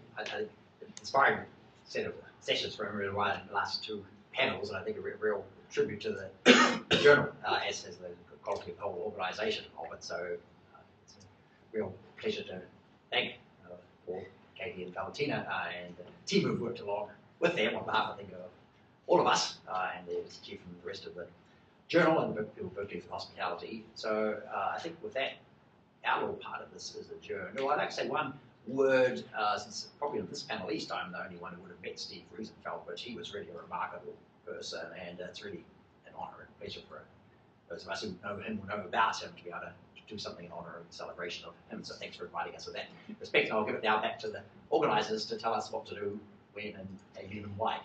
Speaker 1: inspiring set of sessions for everyone in the last two panels, and I think a real tribute to the journal as the quality of the whole organisation of it. So it's a real pleasure to thank Paul, Katie and Valentina and the team who've worked along with them on behalf, I think, of all of us and the Institute and the rest of the journal and people Berkeley for hospitality. So I think with that, our little part of this is a journal. I'd like to say one word, since probably on this panel East, I'm the only one who would have met Steve Rosenfeld, but he was really a remarkable person, and it's really an honour and pleasure for those of us who know him or know about him to be able to do something in honour and celebration of him. So thanks for inviting us with that respect, and I'll give it now back to the organisers to tell us what to do, when, and maybe even why.